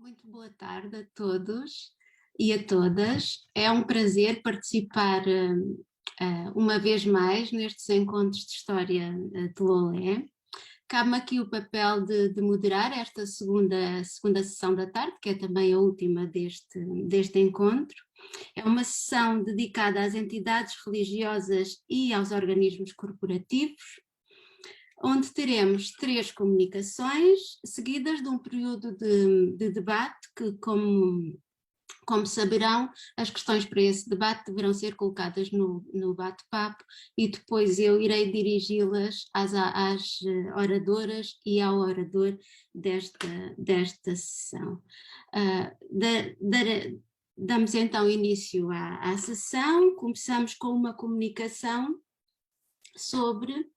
Muito boa tarde a todos e a todas. É um prazer participar uma vez mais nestes encontros de história de Lolé. Cabe-me aqui o papel de moderar esta segunda sessão da tarde, que é também a última deste encontro. É uma sessão dedicada às entidades religiosas e aos organismos corporativos, onde teremos 3 comunicações, seguidas de um período de debate que, como saberão, as questões para esse debate deverão ser colocadas no bate-papo e depois eu irei dirigi-las às oradoras e ao orador desta sessão. Damos então início à sessão. Começamos com uma comunicação sobre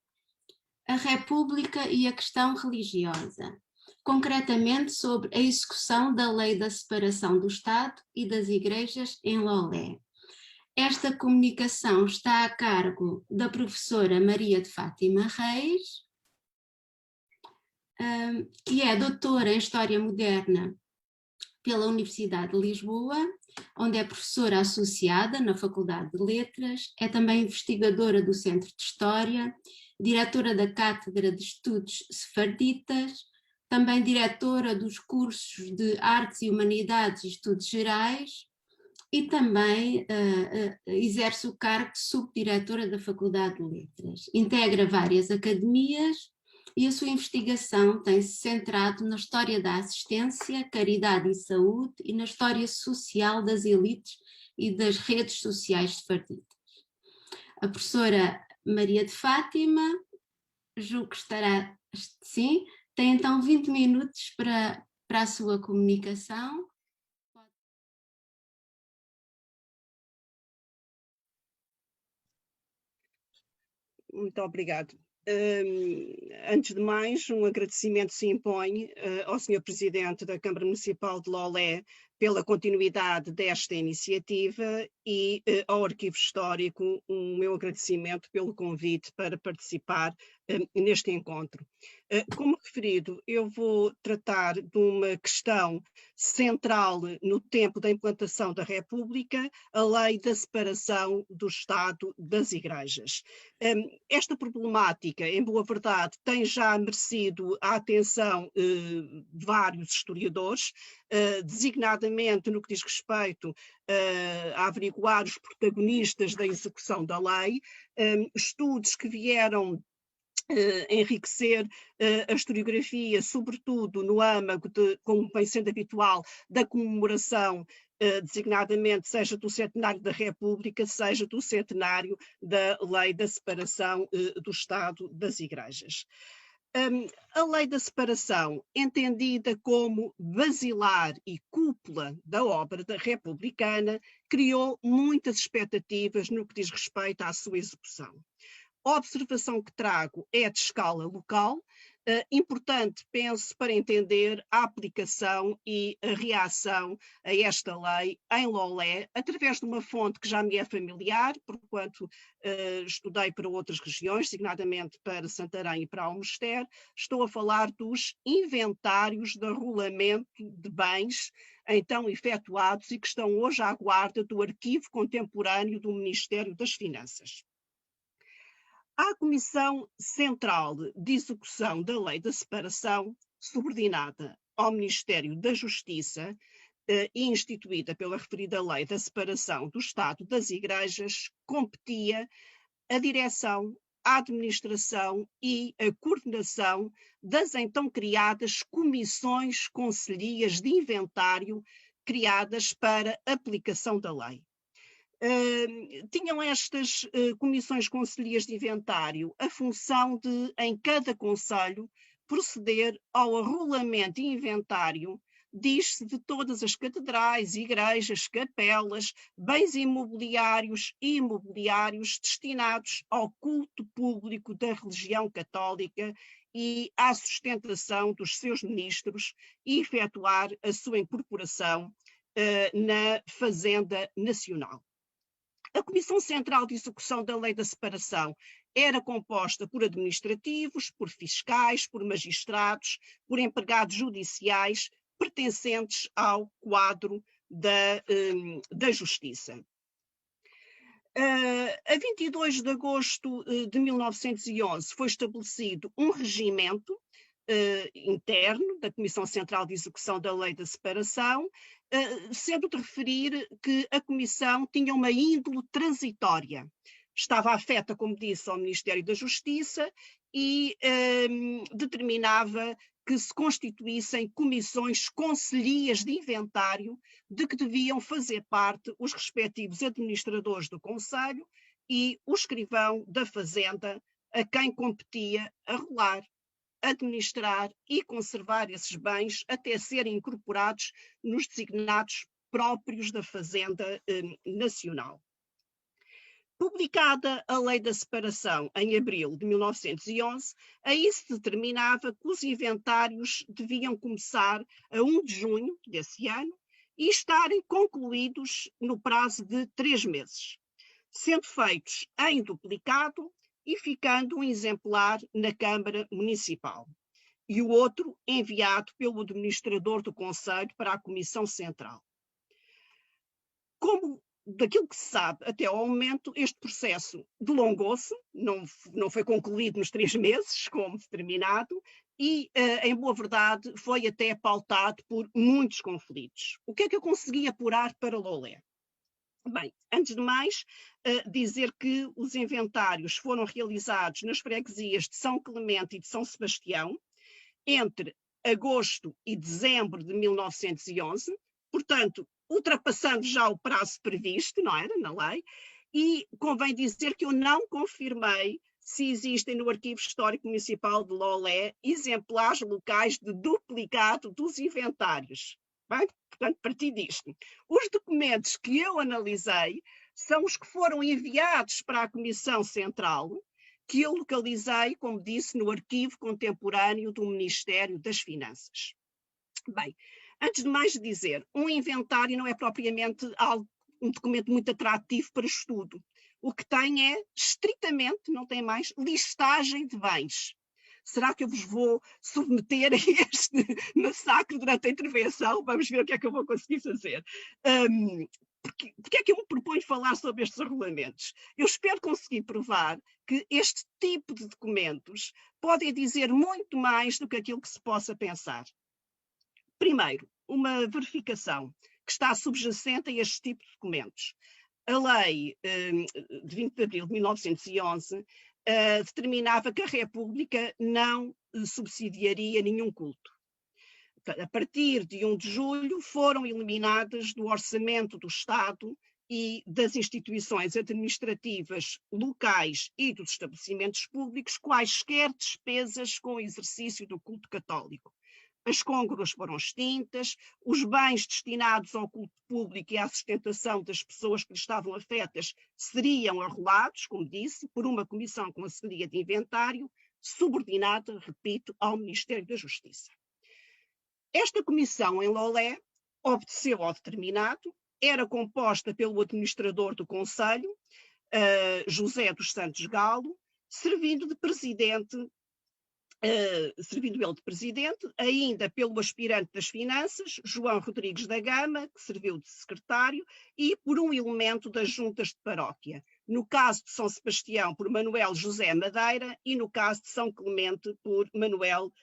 a República e a questão religiosa, concretamente sobre a execução da Lei da Separação do Estado e das Igrejas em Lolé. Esta comunicação está a cargo da professora Maria de Fátima Reis, que é doutora em História Moderna pela Universidade de Lisboa, onde é professora associada na Faculdade de Letras, é também investigadora do Centro de História, diretora da Cátedra de Estudos Sefarditas, também diretora dos cursos de Artes e Humanidades e Estudos Gerais e também exerce o cargo de subdiretora da Faculdade de Letras. Integra várias academias e a sua investigação tem-se centrado na história da assistência, caridade e saúde e na história social das elites e das redes sociais sefarditas. A professora Maria de Fátima, julgo que estará, sim, tem então 20 minutos para a sua comunicação. Muito obrigado. Antes de mais, um agradecimento se impõe ao Sr. Presidente da Câmara Municipal de Lolé pela continuidade desta iniciativa e ao Arquivo Histórico o meu agradecimento pelo convite para participar neste encontro. Como referido, eu vou tratar de uma questão central no tempo da implantação da República, a Lei da Separação do Estado das Igrejas. Esta problemática, em boa verdade, tem já merecido a atenção de vários historiadores, designadamente no que diz respeito a averiguar os protagonistas da execução da lei, estudos que vieram enriquecer a historiografia, sobretudo no âmago, como vem sendo habitual, da comemoração, designadamente seja do centenário da República, seja do centenário da Lei da Separação do Estado das Igrejas. A Lei da Separação, entendida como basilar e cúpula da obra republicana, criou muitas expectativas no que diz respeito à sua execução. A observação que trago é de escala local, importante, penso, para entender a aplicação e a reação a esta lei em Lolé, através de uma fonte que já me é familiar, porquanto estudei para outras regiões, designadamente para Santarém e para Almoster. Estou a falar dos inventários de arrolamento de bens então efetuados e que estão hoje à guarda do Arquivo Contemporâneo do Ministério das Finanças. À Comissão Central de Execução da Lei da Separação, subordinada ao Ministério da Justiça e instituída pela referida Lei da Separação do Estado das Igrejas, competia a direção, a administração e a coordenação das então criadas comissões conselhias de inventário criadas para aplicação da lei. Tinham estas comissões conselhias de inventário a função de, em cada concelho, proceder ao arrolamento e inventário, diz-se, de todas as catedrais, igrejas, capelas, bens imobiliários e imobiliários destinados ao culto público da religião católica e à sustentação dos seus ministros e efetuar a sua incorporação na Fazenda Nacional. A Comissão Central de Execução da Lei da Separação era composta por administrativos, por fiscais, por magistrados, por empregados judiciais pertencentes ao quadro da Justiça. A 22 de agosto de 1911 foi estabelecido um regimento interno da Comissão Central de Execução da Lei da Separação, sendo de referir que a Comissão tinha uma índole transitória. Estava afeta, como disse, ao Ministério da Justiça e determinava que se constituíssem comissões conselhias de inventário de que deviam fazer parte os respectivos administradores do Conselho e o escrivão da Fazenda, a quem competia arrolar, administrar e conservar esses bens até serem incorporados nos designados próprios da Fazenda Nacional. Publicada a Lei da Separação em abril de 1911, aí se determinava que os inventários deviam começar a 1 de junho desse ano e estarem concluídos no prazo de 3 meses, sendo feitos em duplicado e ficando um exemplar na Câmara Municipal e o outro enviado pelo administrador do Conselho para a Comissão Central. Como daquilo que se sabe até ao momento, este processo delongou-se, não foi concluído nos 3 meses, como determinado, e, em boa verdade, foi até pautado por muitos conflitos. O que é que eu consegui apurar para Lolé? Bem, antes de mais, dizer que os inventários foram realizados nas freguesias de São Clemente e de São Sebastião entre agosto e dezembro de 1911, portanto, ultrapassando já o prazo previsto, não era, na lei, e convém dizer que eu não confirmei se existem no Arquivo Histórico Municipal de Lolé exemplares locais de duplicado dos inventários. Bem, portanto, parti disto. Os documentos que eu analisei são os que foram enviados para a Comissão Central, que eu localizei, como disse, no Arquivo Contemporâneo do Ministério das Finanças. Bem, antes de mais dizer, um inventário não é propriamente um documento muito atrativo para estudo. O que tem é, estritamente, não tem mais, listagem de bens. Será que eu vos vou submeter a este massacre durante a intervenção? Vamos ver o que é que eu vou conseguir fazer. Porque é que eu me proponho falar sobre estes regulamentos? Eu espero conseguir provar que este tipo de documentos podem dizer muito mais do que aquilo que se possa pensar. Primeiro, uma verificação que está subjacente a este tipo de documentos. A lei de 20 de abril de 1911 determinava que a República não subsidiaria nenhum culto. A partir de 1 de julho foram eliminadas do orçamento do Estado e das instituições administrativas locais e dos estabelecimentos públicos quaisquer despesas com o exercício do culto católico. As côngruas foram extintas, os bens destinados ao culto público e à sustentação das pessoas que lhe estavam afetas seriam arrolados, como disse, por uma comissão com a Conselhia de Inventário, subordinada, repito, ao Ministério da Justiça. Esta comissão em Lolé obedeceu ao determinado, era composta pelo administrador do Conselho, José dos Santos Galo, servindo ele de presidente, ainda pelo aspirante das finanças, João Rodrigues da Gama, que serviu de secretário, e por um elemento das juntas de paróquia. No caso de São Sebastião, por Manuel José Madeira, e no caso de São Clemente, por Manuel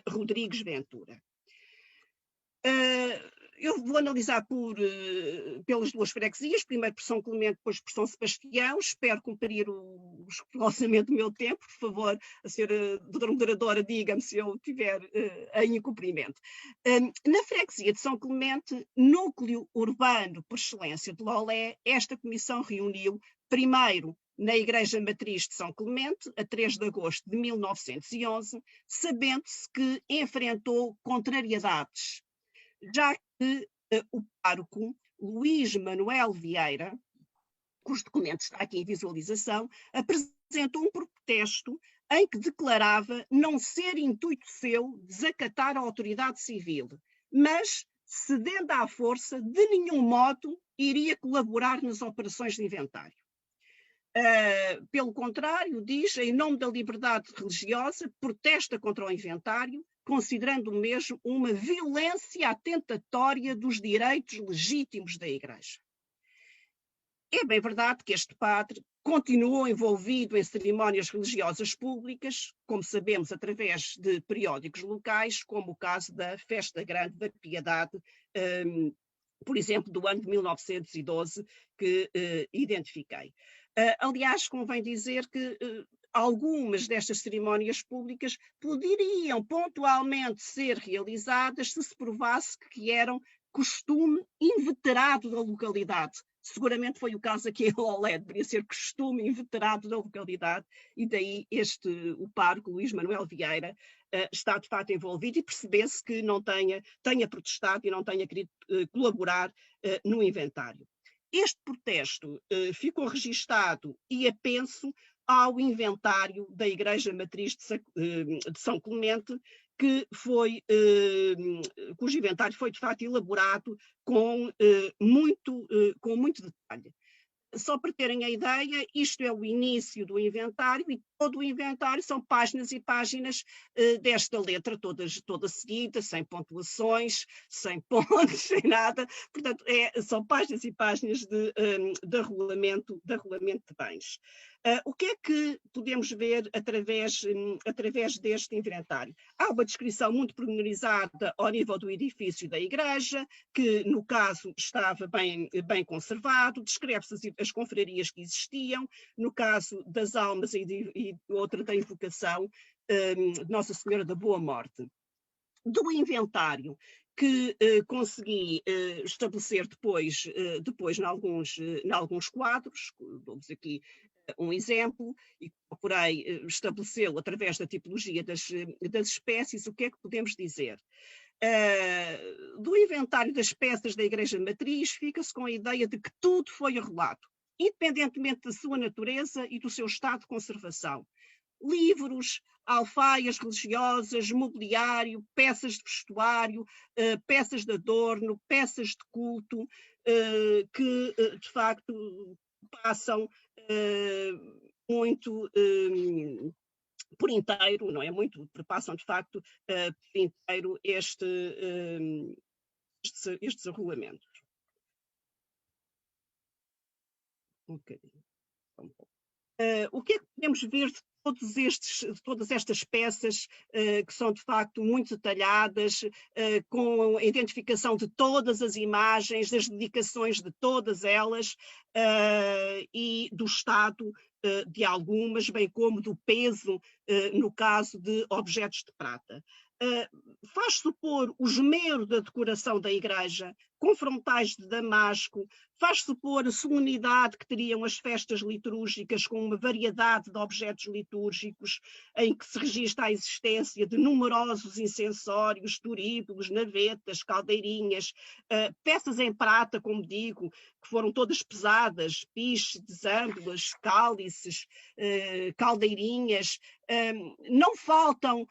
Rodrigues Ventura. Eu vou analisar pelas duas freguesias, primeiro por São Clemente, depois por São Sebastião. Espero cumprir o escrupulosamente o meu tempo. Por favor, a senhora doutora moderadora, diga-me se eu estiver em incumprimento. Na freguesia de São Clemente, núcleo urbano por excelência de Lolé, esta comissão reuniu primeiro na Igreja Matriz de São Clemente, a 3 de agosto de 1911, sabendo-se que enfrentou contrariedades, já que o pároco Luís Manuel Vieira, cujo documento está aqui em visualização, apresentou um protesto em que declarava não ser intuito seu desacatar a autoridade civil, mas, cedendo à força, de nenhum modo iria colaborar nas operações de inventário. Pelo contrário, diz, em nome da liberdade religiosa, protesta contra o inventário, considerando mesmo uma violência atentatória dos direitos legítimos da Igreja. É bem verdade que este padre continuou envolvido em cerimónias religiosas públicas, como sabemos, através de periódicos locais, como o caso da Festa Grande da Piedade, por exemplo, do ano de 1912, que identifiquei. Aliás, convém dizer que algumas destas cerimónias públicas poderiam pontualmente ser realizadas se se provasse que eram costume inveterado da localidade. Seguramente foi o caso aqui em Lolé, deveria ser costume inveterado da localidade, e daí o pároco Luís Manuel Vieira está de facto envolvido, e percebe-se que não tenha protestado e não tenha querido colaborar no inventário. Este protesto ficou registado e apenso ao inventário da Igreja Matriz de São Clemente, cujo inventário foi de facto elaborado com muito detalhe. Só para terem a ideia, isto é o início do inventário, e todo o inventário são páginas e páginas desta letra, toda seguida, sem pontuações, sem pontos, sem nada. Portanto, são páginas e páginas de regulamento de bens. O que é que podemos ver através deste inventário? Há uma descrição muito pormenorizada ao nível do edifício da igreja, que no caso estava bem conservado, descreve-se as confrarias que existiam, no caso das almas e outra da invocação de Nossa Senhora da Boa Morte. Do inventário que consegui estabelecer depois em alguns quadros, dou-vos aqui um exemplo, e procurei estabelecê-lo através da tipologia das espécies. O que é que podemos dizer? Do inventário das peças da Igreja Matriz, fica-se com a ideia de que tudo foi arrolado, independentemente da sua natureza e do seu estado de conservação. Livros, alfaias religiosas, mobiliário, peças de vestuário, peças de adorno, peças de culto, que de facto passam muito por inteiro, não é muito, passam de facto por inteiro estes regulamentos. Um bocadinho. O que é que podemos ver de todas estas peças que são de facto muito detalhadas, com a identificação de todas as imagens, das dedicações de todas elas e do estado de algumas, bem como do peso no caso de objetos de prata. Faz supor o esmero da decoração da igreja, com frontais de damasco, faz supor a solenidade que teriam as festas litúrgicas, com uma variedade de objetos litúrgicos, em que se registra a existência de numerosos incensórios, turíbulos, navetas, caldeirinhas, peças em prata, como digo, que foram todas pesadas, piches, âmbulas, cálices, caldeirinhas. Não faltam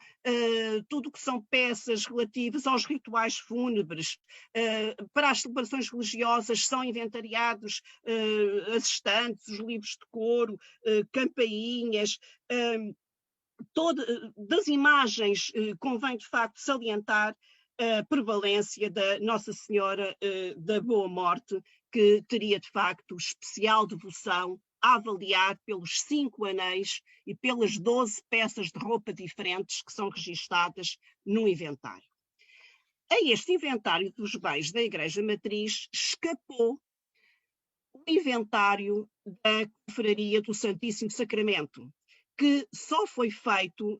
tudo o que são peças relativas aos rituais fúnebres. Para as celebrações religiosas são inventariados as estantes, os livros de coro, campainhas. Das imagens convém de facto salientar a prevalência da Nossa Senhora da Boa Morte, que teria de facto especial devoção, a avaliar pelos 5 anéis e pelas 12 peças de roupa diferentes que são registadas no inventário. A este inventário dos bens da Igreja Matriz escapou o inventário da Confraria do Santíssimo Sacramento, que só foi feito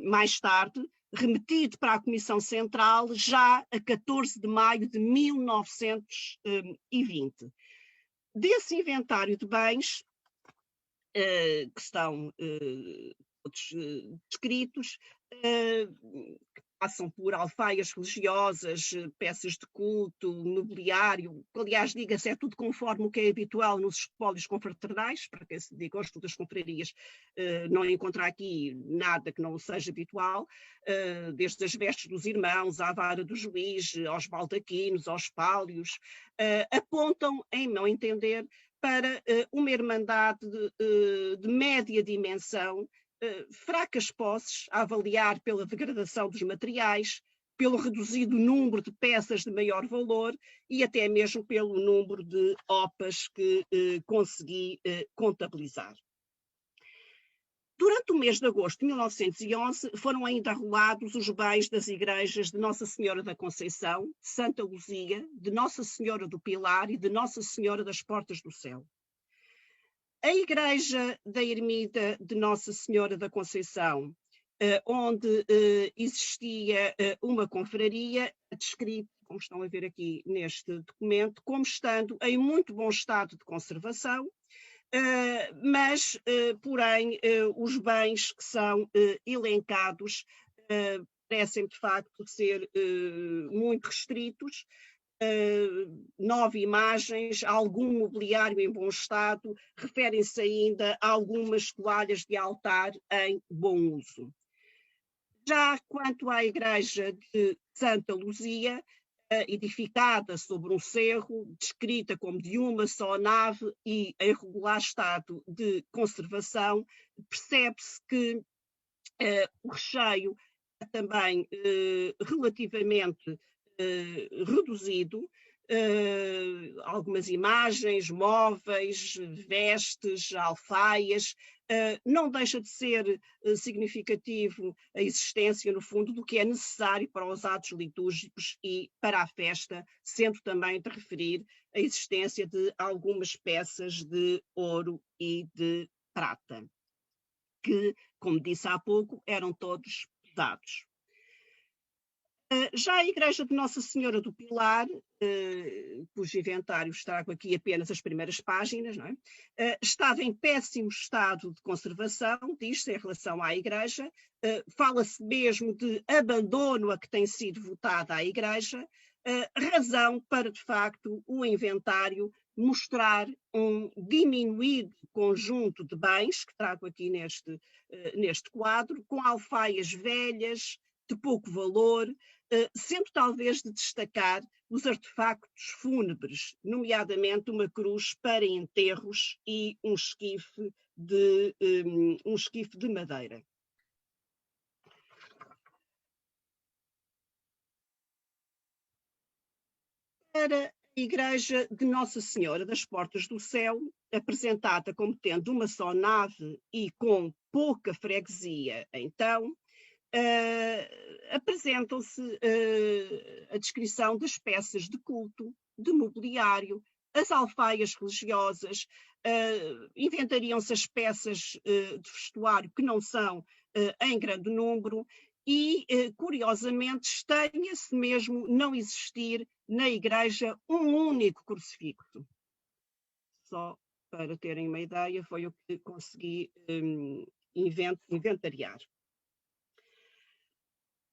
mais tarde, remetido para a Comissão Central, já a 14 de maio de 1920. Desse inventário de bens, que estão todos descritos, que passam por alfaias religiosas, peças de culto, mobiliário, que, aliás, diga-se, é tudo conforme o que é habitual nos espólios confraternais, para quem se dedica ao estudo das confrarias, não encontra aqui nada que não seja habitual, desde as vestes dos irmãos, à vara do juiz, aos baldaquinos, aos pálios, apontam, em meu entender, para uma irmandade de média dimensão, fracas posses, a avaliar pela degradação dos materiais, pelo reduzido número de peças de maior valor e até mesmo pelo número de OPAs que consegui contabilizar. Durante o mês de agosto de 1911, foram ainda arrolados os bens das igrejas de Nossa Senhora da Conceição, de Santa Luzia, de Nossa Senhora do Pilar e de Nossa Senhora das Portas do Céu. A igreja da Ermida de Nossa Senhora da Conceição, onde existia uma confraria, descrita, como estão a ver aqui neste documento, como estando em muito bom estado de conservação, mas, porém, os bens que são elencados parecem, de facto, ser muito restritos. 9 imagens, algum mobiliário em bom estado, referem-se ainda a algumas toalhas de altar em bom uso. Já quanto à igreja de Santa Luzia, edificada sobre um cerro, descrita como de uma só nave e em regular estado de conservação, percebe-se que o recheio é também relativamente reduzido, algumas imagens, móveis, vestes, alfaias, não deixa de ser significativo a existência, no fundo, do que é necessário para os atos litúrgicos e para a festa, sendo também de referir a existência de algumas peças de ouro e de prata, que, como disse há pouco, eram todos pesados. Já a igreja de Nossa Senhora do Pilar, cujo inventário trago aqui apenas as primeiras páginas, não é? Estava em péssimo estado de conservação, diz-se em relação à igreja, fala-se mesmo de abandono a que tem sido votada a igreja, razão para, de facto, o inventário mostrar um diminuído conjunto de bens, que trago aqui neste quadro, com alfaias velhas, de pouco valor, sendo talvez de destacar os artefactos fúnebres, nomeadamente uma cruz para enterros e um esquife de madeira. Para a igreja de Nossa Senhora das Portas do Céu, apresentada como tendo uma só nave e com pouca freguesia, então, apresentam-se a descrição das peças de culto, de mobiliário, as alfaias religiosas, inventariam-se as peças de vestuário que não são em grande número e, curiosamente, estranha-se mesmo não existir na igreja um único crucifixo. Só para terem uma ideia, foi o que consegui inventariar.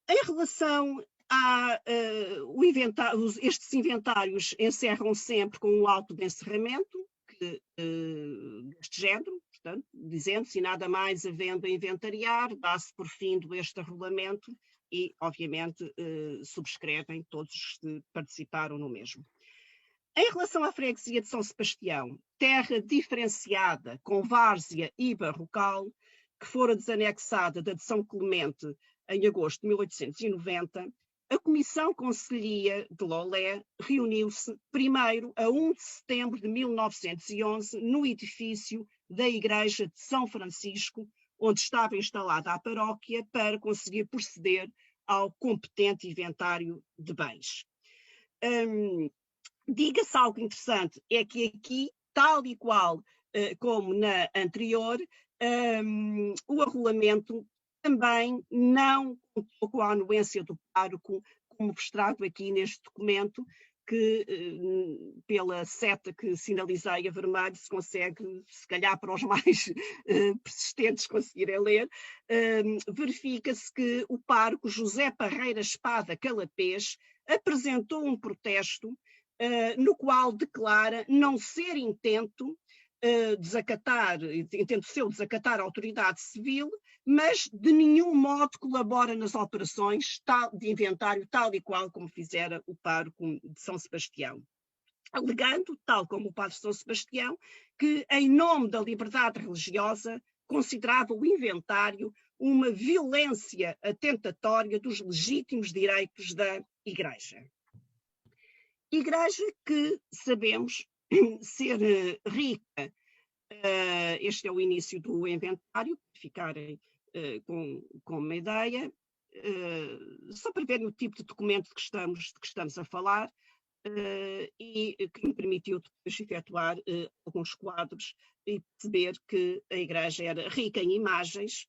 Em relação a estes inventários encerram sempre com um auto de encerramento deste género, portanto, dizendo-se nada mais havendo a inventariar, dá-se por findo este arrolamento e, obviamente, subscrevem todos os que participaram no mesmo. Em relação à freguesia de São Sebastião, terra diferenciada com várzea e barrocal, que fora desanexada da de São Clemente em agosto de 1890, a Comissão Conselhia de Lolé reuniu-se primeiro a 1 de setembro de 1911 no edifício da Igreja de São Francisco, onde estava instalada a paróquia, para conseguir proceder ao competente inventário de bens. Diga-se algo interessante, é que aqui, tal e qual como na anterior, o arrolamento também não contou com a anuência do pároco, como vos trago aqui neste documento, que pela seta que sinalizei a vermelho se consegue, se calhar para os mais persistentes conseguirem ler, verifica-se que o pároco José Parreira Espada Calapés apresentou um protesto no qual declara não ser intento seu desacatar a autoridade civil, mas de nenhum modo colabora nas operações de inventário, tal e qual como fizera o pároco de São Sebastião. Alegando, tal como o padre São Sebastião, que em nome da liberdade religiosa considerava o inventário uma violência atentatória dos legítimos direitos da Igreja. Igreja que sabemos ser rica, este é o início do inventário, para ficarem com uma ideia, só para verem o tipo de documento de que estamos a falar, e que me permitiu depois efetuar alguns quadros e perceber que a Igreja era rica em imagens,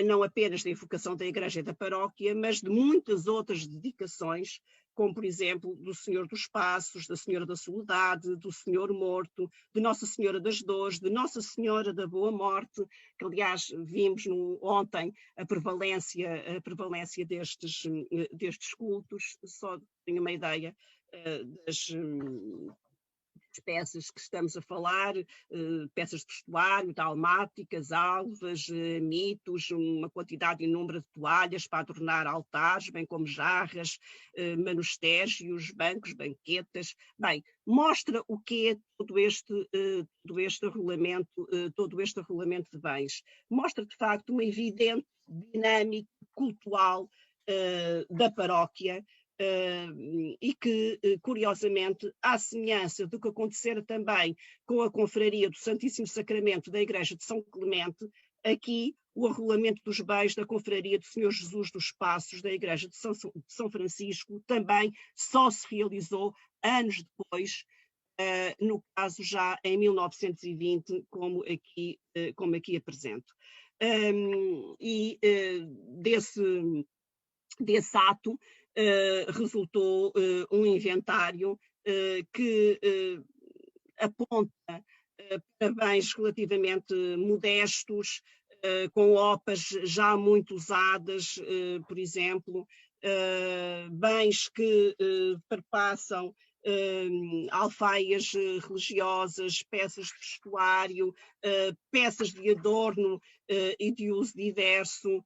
não apenas da evocação da Igreja e da paróquia, mas de muitas outras dedicações, como por exemplo do Senhor dos Passos, da Senhora da Soledade, do Senhor Morto, de Nossa Senhora das Dores, de Nossa Senhora da Boa Morte, que aliás vimos ontem a prevalência destes cultos, só tenho uma ideia das peças que estamos a falar, peças de vestuário, dalmáticas, alvas, mitos, uma quantidade inúmera de toalhas para adornar altares, bem como jarras, manustégios, bancos, banquetas. Bem, mostra o que é todo este arrolamento de bens. Mostra, de facto, uma evidente dinâmica cultural da paróquia, e que, curiosamente, à semelhança do que acontecera também com a confraria do Santíssimo Sacramento da Igreja de São Clemente, aqui o arrolamento dos bens da confraria do Senhor Jesus dos Passos da Igreja de São Francisco também só se realizou anos depois, no caso já em 1920, como aqui apresento. Desse ato resultou um inventário que aponta para bens relativamente modestos, com OPAs já muito usadas, por exemplo, bens que perpassam alfaias religiosas, peças de vestuário, peças de adorno e de uso diverso,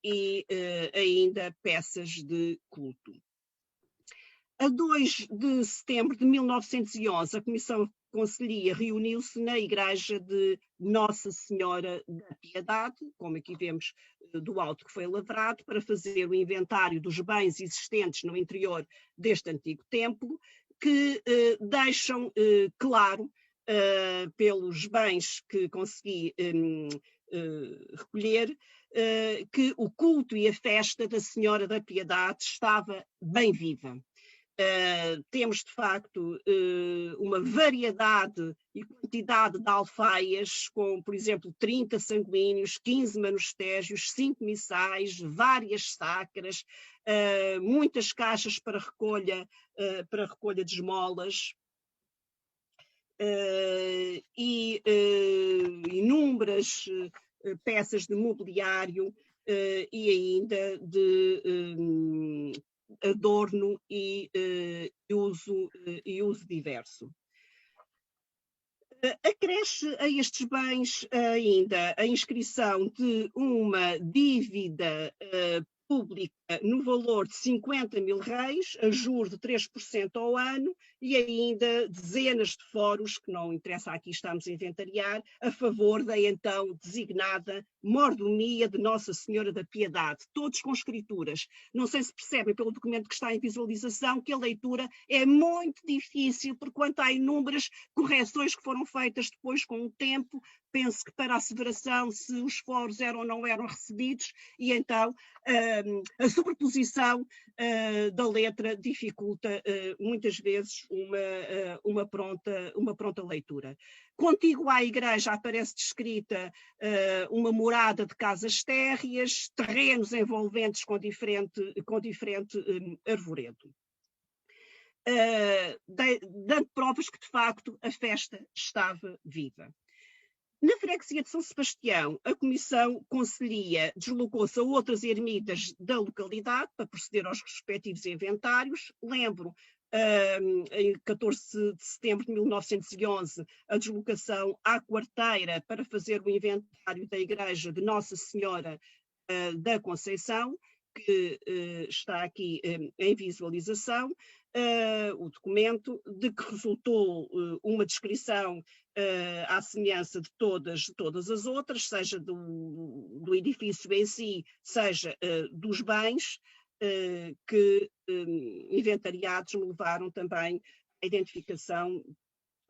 e ainda peças de culto. A 2 de setembro de 1911, a Comissão Conselhia reuniu-se na Igreja de Nossa Senhora da Piedade, como aqui vemos do alto que foi lavrado, para fazer o inventário dos bens existentes no interior deste antigo templo, que deixam claro, pelos bens que consegui recolher, que o culto e a festa da Senhora da Piedade estava bem viva. Temos, de facto, uma variedade e quantidade de alfaias, com, por exemplo, 30 sanguíneos, 15 manustégios, 5 missais, várias sacras, muitas caixas para recolha de esmolas, e inúmeras peças de mobiliário e ainda de adorno e uso diverso. Acresce a estes bens ainda a inscrição de uma dívida pública no valor de 50 mil réis, a juros de 3% ao ano, e ainda dezenas de foros, que não interessa aqui estamos a inventariar, a favor da então designada mordomia de Nossa Senhora da Piedade, todos com escrituras. Não sei se percebem pelo documento que está em visualização que a leitura é muito difícil, porquanto há inúmeras correções que foram feitas depois com o tempo, penso que para a asseveração se os foros eram ou não eram recebidos, e então a sobreposição da letra dificulta muitas vezes uma pronta leitura. Contígua à igreja aparece descrita uma morada de casas térreas, terrenos envolventes com diferente arvoredo. Dando provas que, de facto, a festa estava viva. Na freguesia de São Sebastião, a Comissão Conselhia deslocou-se a outras ermitas da localidade para proceder aos respectivos inventários. Lembro, em 14 de setembro de 1911, a deslocação à Quarteira para fazer o inventário da Igreja de Nossa Senhora da Conceição, que está aqui em visualização, o documento, de que resultou uma descrição à semelhança de todas as outras, seja do edifício em si, seja dos bens, que inventariados me levaram também à identificação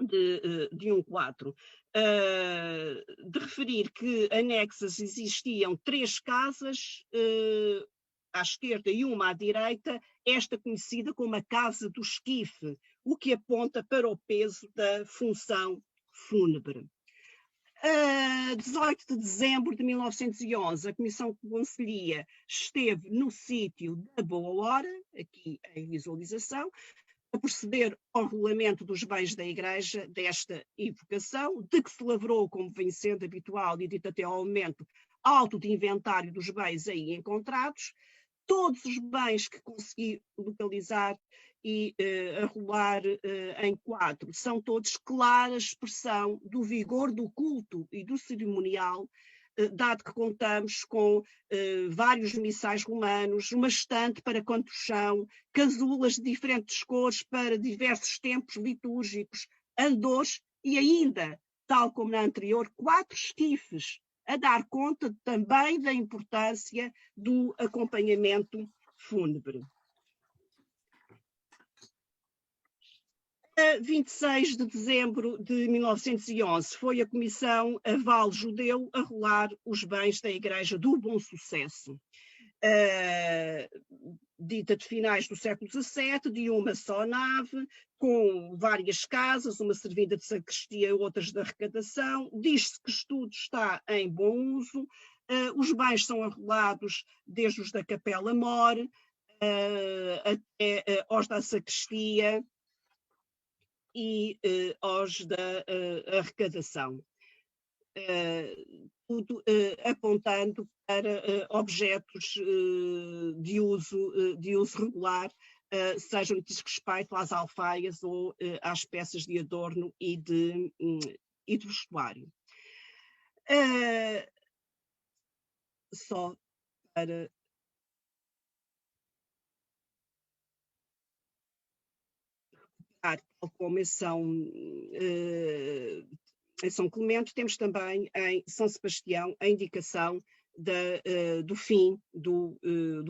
de um quadro. De referir que anexas existiam 3 casas à esquerda e uma à direita, esta conhecida como a Casa do Esquife, o que aponta para o peso da função fúnebre. 18 de dezembro de 1911, a Comissão Conselhia esteve no sítio da Boa Hora, aqui em visualização, a proceder ao regulamento dos bens da Igreja desta evocação, de que se lavrou, como vem sendo habitual e dito até ao momento, auto de inventário dos bens aí encontrados. Todos os bens que consegui localizar e arrolar em quadro são todos clara expressão do vigor do culto e do cerimonial, dado que contamos com vários missais romanos, uma estante para canto chão, casulas de diferentes cores para diversos tempos litúrgicos, andores e ainda, tal como na anterior, 4 esquifes, a dar conta também da importância do acompanhamento fúnebre. A 26 de dezembro de 1911 foi a Comissão Aval Judeu a rolar os bens da Igreja do Bom Sucesso, dita de finais do século XVII, de uma só nave, com várias casas, uma servida de sacristia, outras de arrecadação. Diz-se que tudo está em bom uso. Os bens são arrolados desde os da Capela Mor até aos da sacristia e aos da arrecadação. Tudo apontando para objetos de uso regular, sejam no que diz respeito às alfaias ou às peças de adorno e de vestuário. Só para tal como em São Clemente, temos também em São Sebastião a indicação do fim, do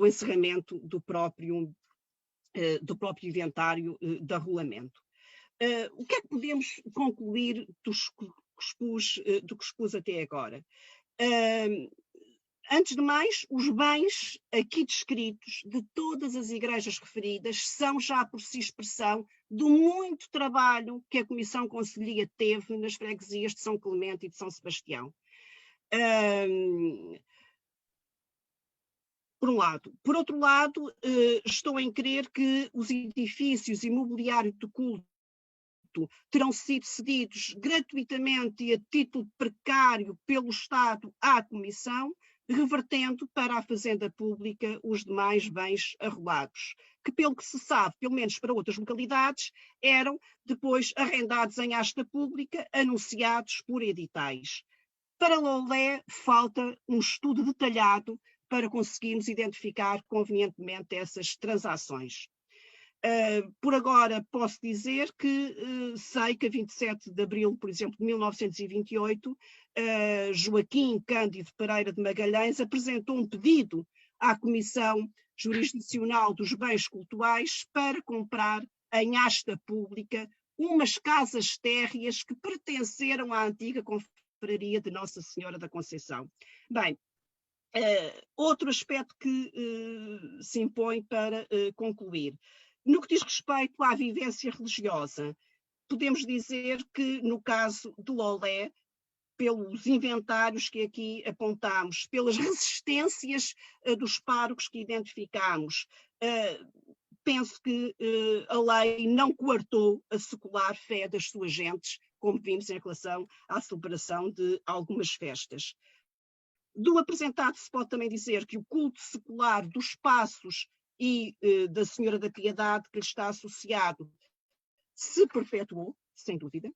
encerramento do próprio inventário de arrolamento. O que é que podemos concluir do que expus até agora? Antes de mais, os bens aqui descritos de todas as igrejas referidas são já por si expressão do muito trabalho que a Comissão Conselhia teve nas freguesias de São Clemente e de São Sebastião. Por um lado. Por outro lado, estou em crer que os edifícios e mobiliário de culto terão sido cedidos gratuitamente e a título precário pelo Estado à Comissão, revertendo para a Fazenda Pública os demais bens arrolados, que, pelo que se sabe, pelo menos para outras localidades, eram depois arrendados em asta pública, anunciados por editais. Para Lolé, falta um estudo detalhado para conseguirmos identificar convenientemente essas transações. Por agora posso dizer que sei que a 27 de abril, por exemplo, de 1928, Joaquim Cândido Pereira de Magalhães apresentou um pedido à Comissão Jurisdicional dos Bens Cultuais para comprar em asta pública umas casas térreas que pertenceram à antiga confraria de Nossa Senhora da Conceição. Bem, outro aspecto que se impõe para concluir. No que diz respeito à vivência religiosa, podemos dizer que, no caso de Lolé, pelos inventários que aqui apontamos, pelas resistências dos párocos que identificamos, penso que a lei não coartou a secular fé das suas gentes, como vimos em relação à celebração de algumas festas. Do apresentado se pode também dizer que o culto secular dos passos e da Senhora da Piedade que lhe está associado se perpetuou, sem dúvida.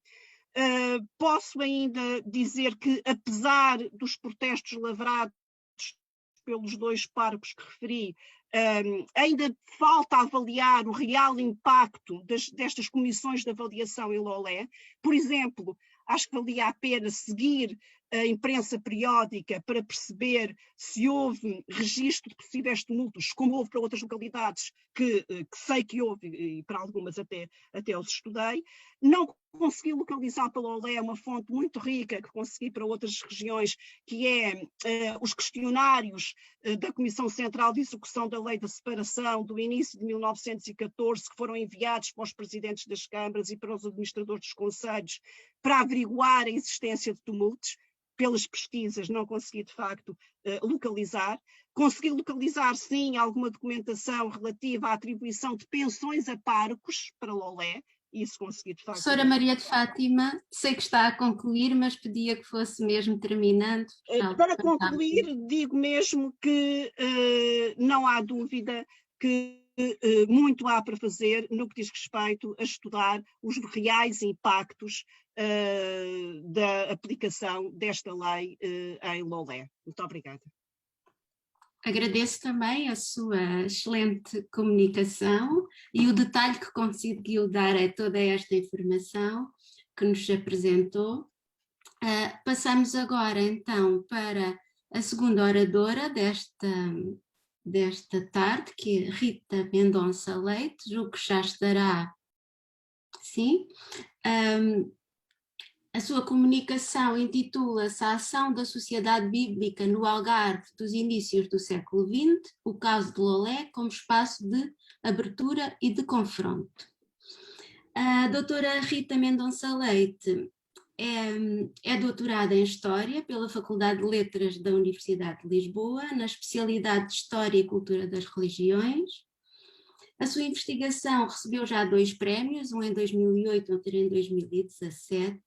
Posso ainda dizer que, apesar dos protestos lavrados pelos dois párocos que referi, ainda falta avaliar o real impacto destas comissões de avaliação em Lolé. Por exemplo, acho que valia a pena seguir a imprensa periódica para perceber se houve registro de possíveis tumultos, como houve para outras localidades, que sei que houve, e para algumas até os estudei. Não consegui localizar para Lolé uma fonte muito rica que consegui para outras regiões, que é os questionários da Comissão Central de Execução da Lei da Separação do início de 1914, que foram enviados para os presidentes das câmaras e para os administradores dos conselhos para averiguar a existência de tumultos. Pelas pesquisas não consegui de facto localizar. Consegui localizar sim alguma documentação relativa à atribuição de pensões a párocos para Lolé. Isso consegui de facto. Professora Maria de Fátima, sei que está a concluir, mas pedia que fosse mesmo terminando. Para concluir, digo mesmo que não há dúvida que muito há para fazer no que diz respeito a estudar os reais impactos da aplicação desta lei em Lolé. Muito obrigada. Agradeço também a sua excelente comunicação e o detalhe que conseguiu dar a toda esta informação que nos apresentou. Passamos agora então para a segunda oradora desta tarde, que é Rita Mendonça Leite, julgo que já estará, sim. A sua comunicação intitula-se A Ação da Sociedade Bíblica no Algarve dos inícios do século XX, o caso de Lolé como espaço de abertura e de confronto. A doutora Rita Mendonça Leite é doutorada em História pela Faculdade de Letras da Universidade de Lisboa, na especialidade de História e Cultura das Religiões. A sua investigação recebeu já 2 prémios, um em 2008 e outro em 2017.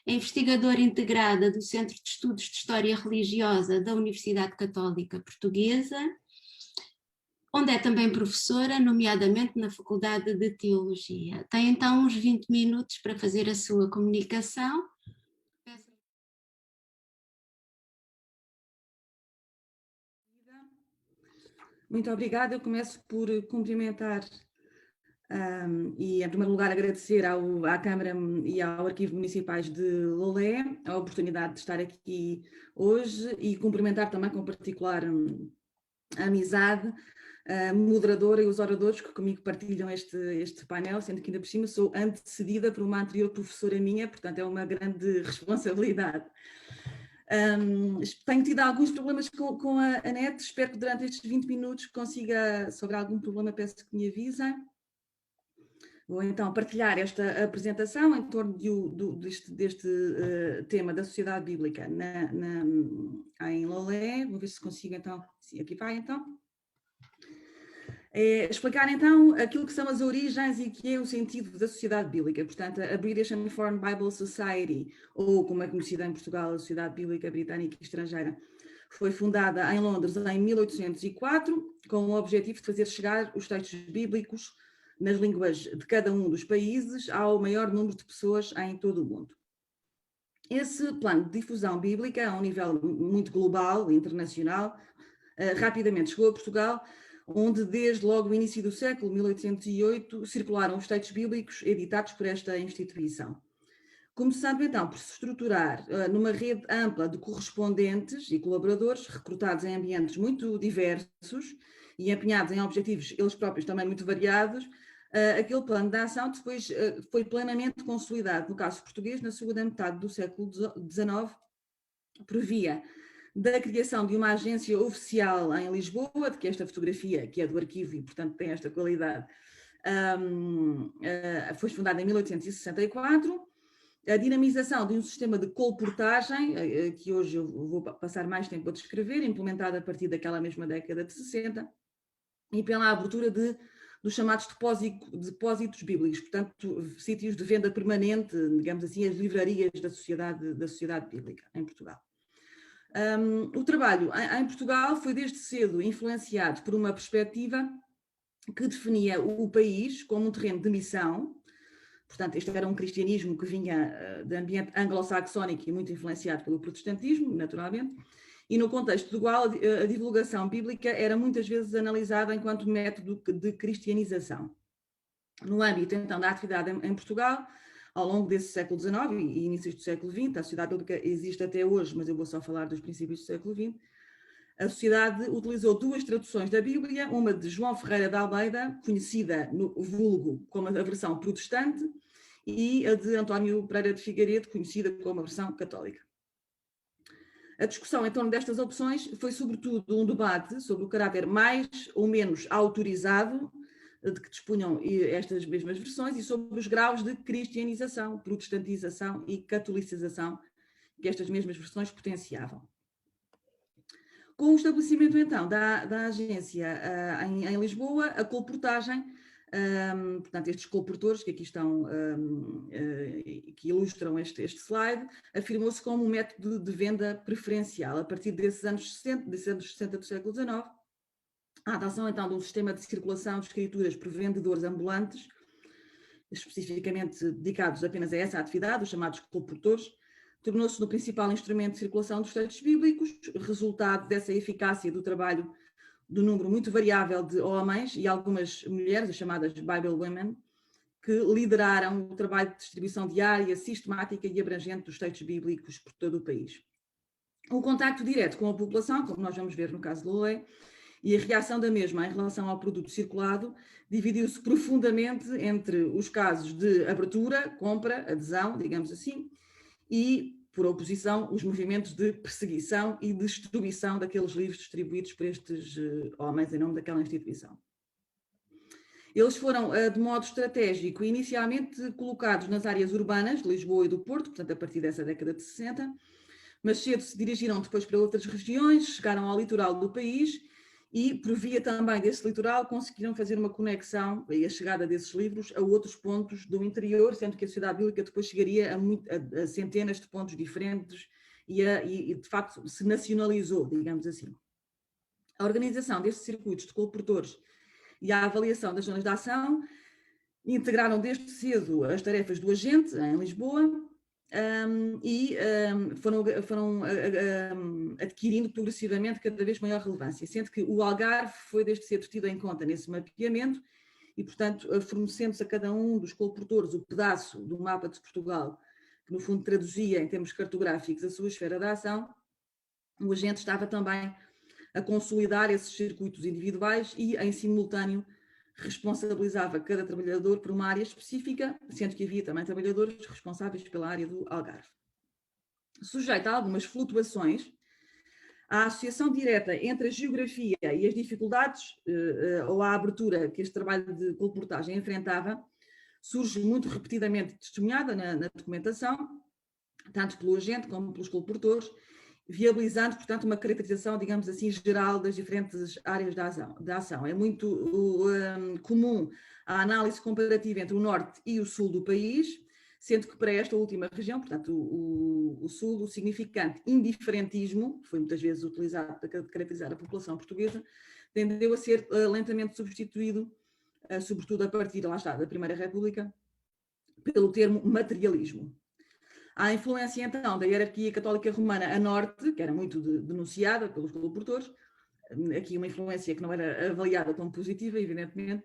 É investigadora integrada do Centro de Estudos de História Religiosa da Universidade Católica Portuguesa, onde é também professora, nomeadamente na Faculdade de Teologia. Tem então uns 20 minutos para fazer a sua comunicação. Muito obrigada. Eu começo por cumprimentar e, em primeiro lugar, agradecer à Câmara e ao Arquivo Municipais de Lolé a oportunidade de estar aqui hoje e cumprimentar também com particular amizade a moderadora e os oradores que comigo partilham este painel, sendo que ainda por cima sou antecedida por uma anterior professora minha, portanto é uma grande responsabilidade. Tenho tido alguns problemas com a net, espero que durante estes 20 minutos consiga, se houver algum problema, peço que me avisem. Vou então partilhar esta apresentação em torno deste tema da sociedade bíblica em Lolé. Vou ver se consigo então, sim, aqui vai então. Explicar então aquilo que são as origens e que é o sentido da sociedade bíblica. Portanto, a British and Foreign Bible Society, ou como é conhecida em Portugal, a Sociedade Bíblica Britânica e Estrangeira, foi fundada em Londres em 1804, com o objetivo de fazer chegar os textos bíblicos nas línguas de cada um dos países ao maior número de pessoas em todo o mundo. Esse plano de difusão bíblica, a um nível muito global, internacional, rapidamente chegou a Portugal, onde desde logo o início do século, 1808, circularam os textos bíblicos editados por esta instituição. Começando então por se estruturar numa rede ampla de correspondentes e colaboradores, recrutados em ambientes muito diversos e empenhados em objetivos, eles próprios também muito variados, aquele plano de ação depois foi plenamente consolidado, no caso português, na segunda metade do século XIX, por via da criação de uma agência oficial em Lisboa, de que esta fotografia, que é do arquivo e, portanto, tem esta qualidade, foi fundada em 1864, a dinamização de um sistema de colportagem, que hoje eu vou passar mais tempo a descrever, implementado a partir daquela mesma década de 60, e pela abertura dos chamados depósitos bíblicos, portanto, sítios de venda permanente, digamos assim, as livrarias da sociedade bíblica em Portugal. O trabalho em Portugal foi desde cedo influenciado por uma perspectiva que definia o país como um terreno de missão. Portanto, este era um cristianismo que vinha de ambiente anglo-saxónico e muito influenciado pelo protestantismo, naturalmente, e no contexto do qual a divulgação bíblica era muitas vezes analisada enquanto método de cristianização. No âmbito, então, da atividade em Portugal, ao longo desse século XIX e inícios do século XX, a Sociedade Bíblica existe até hoje, mas eu vou só falar dos princípios do século XX, a Sociedade utilizou duas traduções da Bíblia, uma de João Ferreira de Almeida, conhecida no vulgo como a versão protestante, e a de António Pereira de Figueiredo, conhecida como a versão católica. A discussão em torno destas opções foi sobretudo um debate sobre o caráter mais ou menos autorizado de que dispunham estas mesmas versões e sobre os graus de cristianização, protestantização e catolicização que estas mesmas versões potenciavam. Com o estabelecimento, então, da agência em Lisboa, a colportagem, portanto, estes colportores que aqui estão, que ilustram este slide, afirmou-se como um método de venda preferencial. A partir desses anos 60 do século XIX, a adoção, então, de um sistema de circulação de escrituras por vendedores ambulantes, especificamente dedicados apenas a essa atividade, os chamados colportores, tornou-se no principal instrumento de circulação dos textos bíblicos, resultado dessa eficácia do trabalho do número muito variável de homens e algumas mulheres, as chamadas Bible Women, que lideraram o trabalho de distribuição diária, sistemática e abrangente dos textos bíblicos por todo o país. O contacto direto com a população, como nós vamos ver no caso de Lolé, e a reação da mesma em relação ao produto circulado dividiu-se profundamente entre os casos de abertura, compra, adesão, digamos assim, e, por oposição, os movimentos de perseguição e destruição daqueles livros distribuídos por estes homens em nome daquela instituição. Eles foram, de modo estratégico, inicialmente colocados nas áreas urbanas de Lisboa e do Porto, portanto, a partir dessa década de 60, mas cedo se dirigiram depois para outras regiões, chegaram ao litoral do país e, por via também desse litoral, conseguiram fazer uma conexão e a chegada desses livros a outros pontos do interior, sendo que a Sociedade Bíblica depois chegaria a centenas de pontos diferentes e, de facto, se nacionalizou, digamos assim. A organização destes circuitos de colportores e a avaliação das zonas de ação integraram desde cedo as tarefas do agente em Lisboa, foram adquirindo progressivamente cada vez maior relevância, sendo que o Algarve foi desde cedo tido em conta nesse mapeamento e, portanto, fornecendo-se a cada um dos colportores o pedaço do mapa de Portugal, que no fundo traduzia em termos cartográficos a sua esfera de ação, o agente estava também a consolidar esses circuitos individuais e, em simultâneo, responsabilizava cada trabalhador por uma área específica, sendo que havia também trabalhadores responsáveis pela área do Algarve. Sujeito a algumas flutuações, a associação direta entre a geografia e as dificuldades ou a abertura que este trabalho de colportagem enfrentava surge muito repetidamente testemunhada na documentação, tanto pelo agente como pelos colportores, viabilizando, portanto, uma caracterização, digamos assim, geral das diferentes áreas da ação. É muito comum a análise comparativa entre o norte e o sul do país, sendo que para esta última região, portanto, o sul, o significante indiferentismo, que foi muitas vezes utilizado para caracterizar a população portuguesa, tendeu a ser lentamente substituído, sobretudo a partir, lá está, da Primeira República, pelo termo materialismo. Há a influência, então, da hierarquia católica romana a norte, que era muito denunciada pelos colportores, aqui uma influência que não era avaliada como positiva, evidentemente,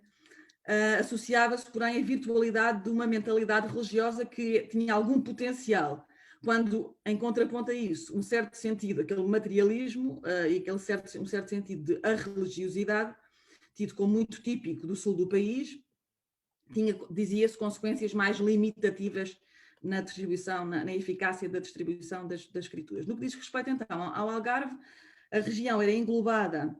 associava-se, porém, à virtualidade de uma mentalidade religiosa que tinha algum potencial, quando, em contraponto a isso, um certo sentido, aquele materialismo e um certo sentido de arreligiosidade, tido como muito típico do sul do país, tinha, dizia-se, consequências mais limitativas na distribuição, na eficácia da distribuição das escrituras. No que diz respeito, então, ao Algarve, a região era englobada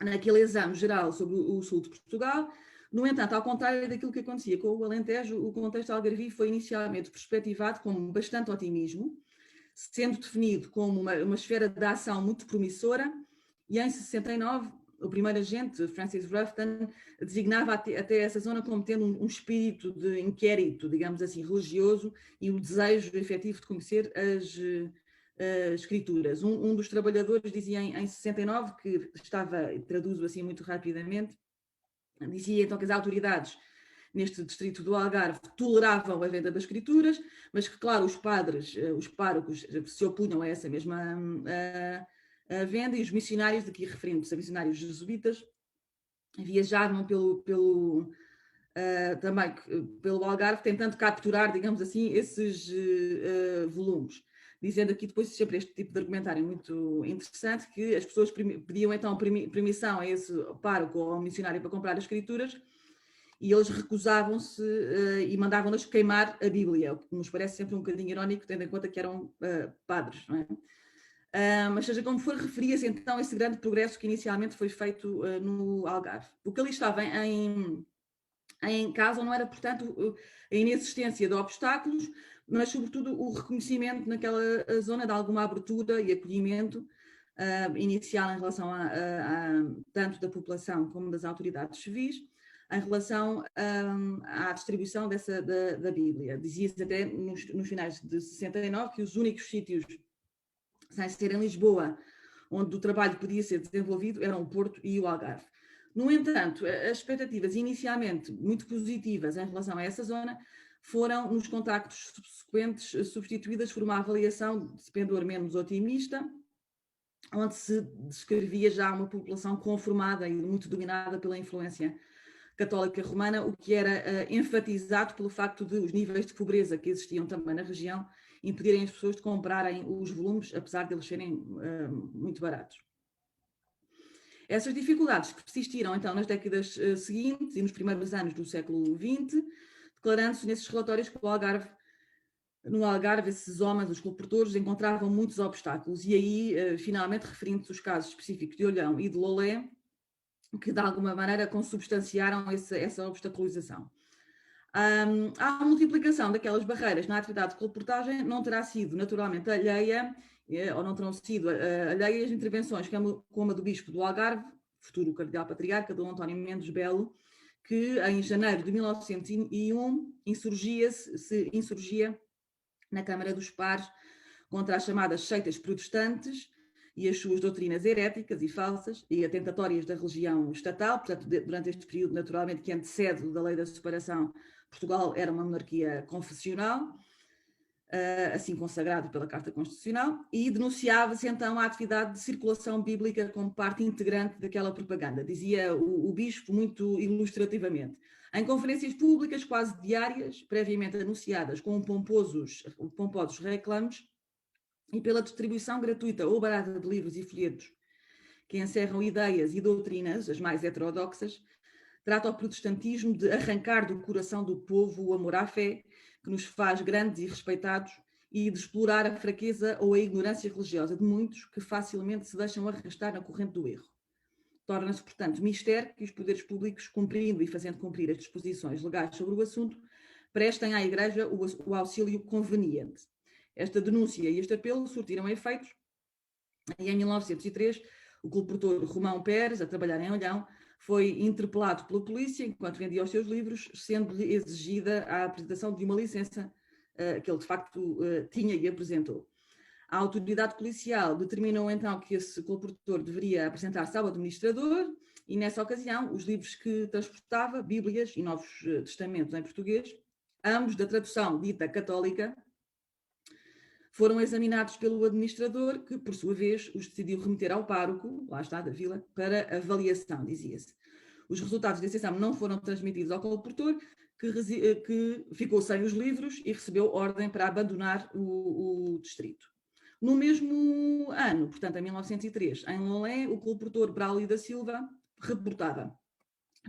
naquele exame geral sobre o sul de Portugal. No entanto, ao contrário daquilo que acontecia com o Alentejo, o contexto algarvio foi inicialmente perspectivado com bastante otimismo, sendo definido como uma esfera de ação muito promissora, e em 69, o primeiro agente, Francis Ruffton, designava até essa zona como tendo um espírito de inquérito, digamos assim, religioso, e um desejo efetivo de conhecer as escrituras. Um dos trabalhadores dizia em 69, que traduzo assim muito rapidamente, dizia então que as autoridades neste distrito do Algarve toleravam a venda das escrituras, mas que, claro, os párocos se opunham a essa mesma à venda, e os missionários, daqui referindo-se a missionários jesuítas, viajavam também pelo Algarve, tentando capturar, digamos assim, esses volumes. Dizendo aqui depois sempre este tipo de argumentário muito interessante, que as pessoas pediam então permissão a esse pároco ou ao missionário para comprar as escrituras, e eles recusavam-se e mandavam-nas queimar a Bíblia, o que nos parece sempre um bocadinho irónico, tendo em conta que eram padres, não é? Mas seja como for, referia-se então a esse grande progresso que inicialmente foi feito no Algarve. O que ali estava em causa não era, portanto, a inexistência de obstáculos, mas, sobretudo, o reconhecimento naquela zona de alguma abertura e acolhimento inicial em relação tanto da população como das autoridades civis, em relação à distribuição da Bíblia. Dizia-se até nos finais de 69 que os únicos sítios, sem ser em Lisboa, onde o trabalho podia ser desenvolvido, eram o Porto e o Algarve. No entanto, as expectativas inicialmente muito positivas em relação a essa zona foram, nos contactos subsequentes, substituídas por uma avaliação de pendor menos otimista, onde se descrevia já uma população conformada e muito dominada pela influência católica romana, o que era enfatizado pelo facto de os níveis de pobreza que existiam também na região impedirem as pessoas de comprarem os volumes, apesar de eles serem muito baratos. Essas dificuldades persistiram então nas décadas seguintes e nos primeiros anos do século XX, declarando-se nesses relatórios que no Algarve, esses homens, os colportores, encontravam muitos obstáculos, e aí, finalmente, referindo-se os casos específicos de Olhão e de Lolé, que de alguma maneira consubstanciaram essa obstaculização. A multiplicação daquelas barreiras na atividade de colportagem não terá sido naturalmente alheia, ou não terão sido alheias intervenções como a do Bispo do Algarve, futuro Cardeal Patriarca, Dom António Mendes Belo, que em janeiro de 1901 insurgia na Câmara dos Pares contra as chamadas seitas protestantes e as suas doutrinas heréticas e falsas e atentatórias da religião estatal. Portanto, durante este período, naturalmente, que antecede da Lei da Separação, Portugal era uma monarquia confessional, assim consagrado pela Carta Constitucional, e denunciava-se então a atividade de circulação bíblica como parte integrante daquela propaganda, dizia o bispo muito ilustrativamente. Em conferências públicas quase diárias, previamente anunciadas com pomposos reclames, e pela distribuição gratuita ou barata de livros e folhetos que encerram ideias e doutrinas, as mais heterodoxas, trata o protestantismo de arrancar do coração do povo o amor à fé, que nos faz grandes e respeitados, e de explorar a fraqueza ou a ignorância religiosa de muitos que facilmente se deixam arrastar na corrente do erro. Torna-se, portanto, mister que os poderes públicos, cumprindo e fazendo cumprir as disposições legais sobre o assunto, prestem à Igreja o auxílio conveniente. Esta denúncia e este apelo surtiram efeitos, e em 1903 o colportor Romão Pérez, a trabalhar em Olhão, foi interpelado pela polícia enquanto vendia os seus livros, sendo-lhe exigida a apresentação de uma licença que ele de facto tinha e apresentou. A autoridade policial determinou então que esse colportor deveria apresentar-se ao administrador, e nessa ocasião os livros que transportava, Bíblias e Novos Testamentos em português, ambos da tradução dita católica, foram examinados pelo administrador, que, por sua vez, os decidiu remeter ao pároco, lá está, da vila, para avaliação, dizia-se. Os resultados desse exame não foram transmitidos ao colportor, que ficou sem os livros e recebeu ordem para abandonar o distrito. No mesmo ano, portanto, em 1903, em Lolé, o colportor Braulio da Silva reportava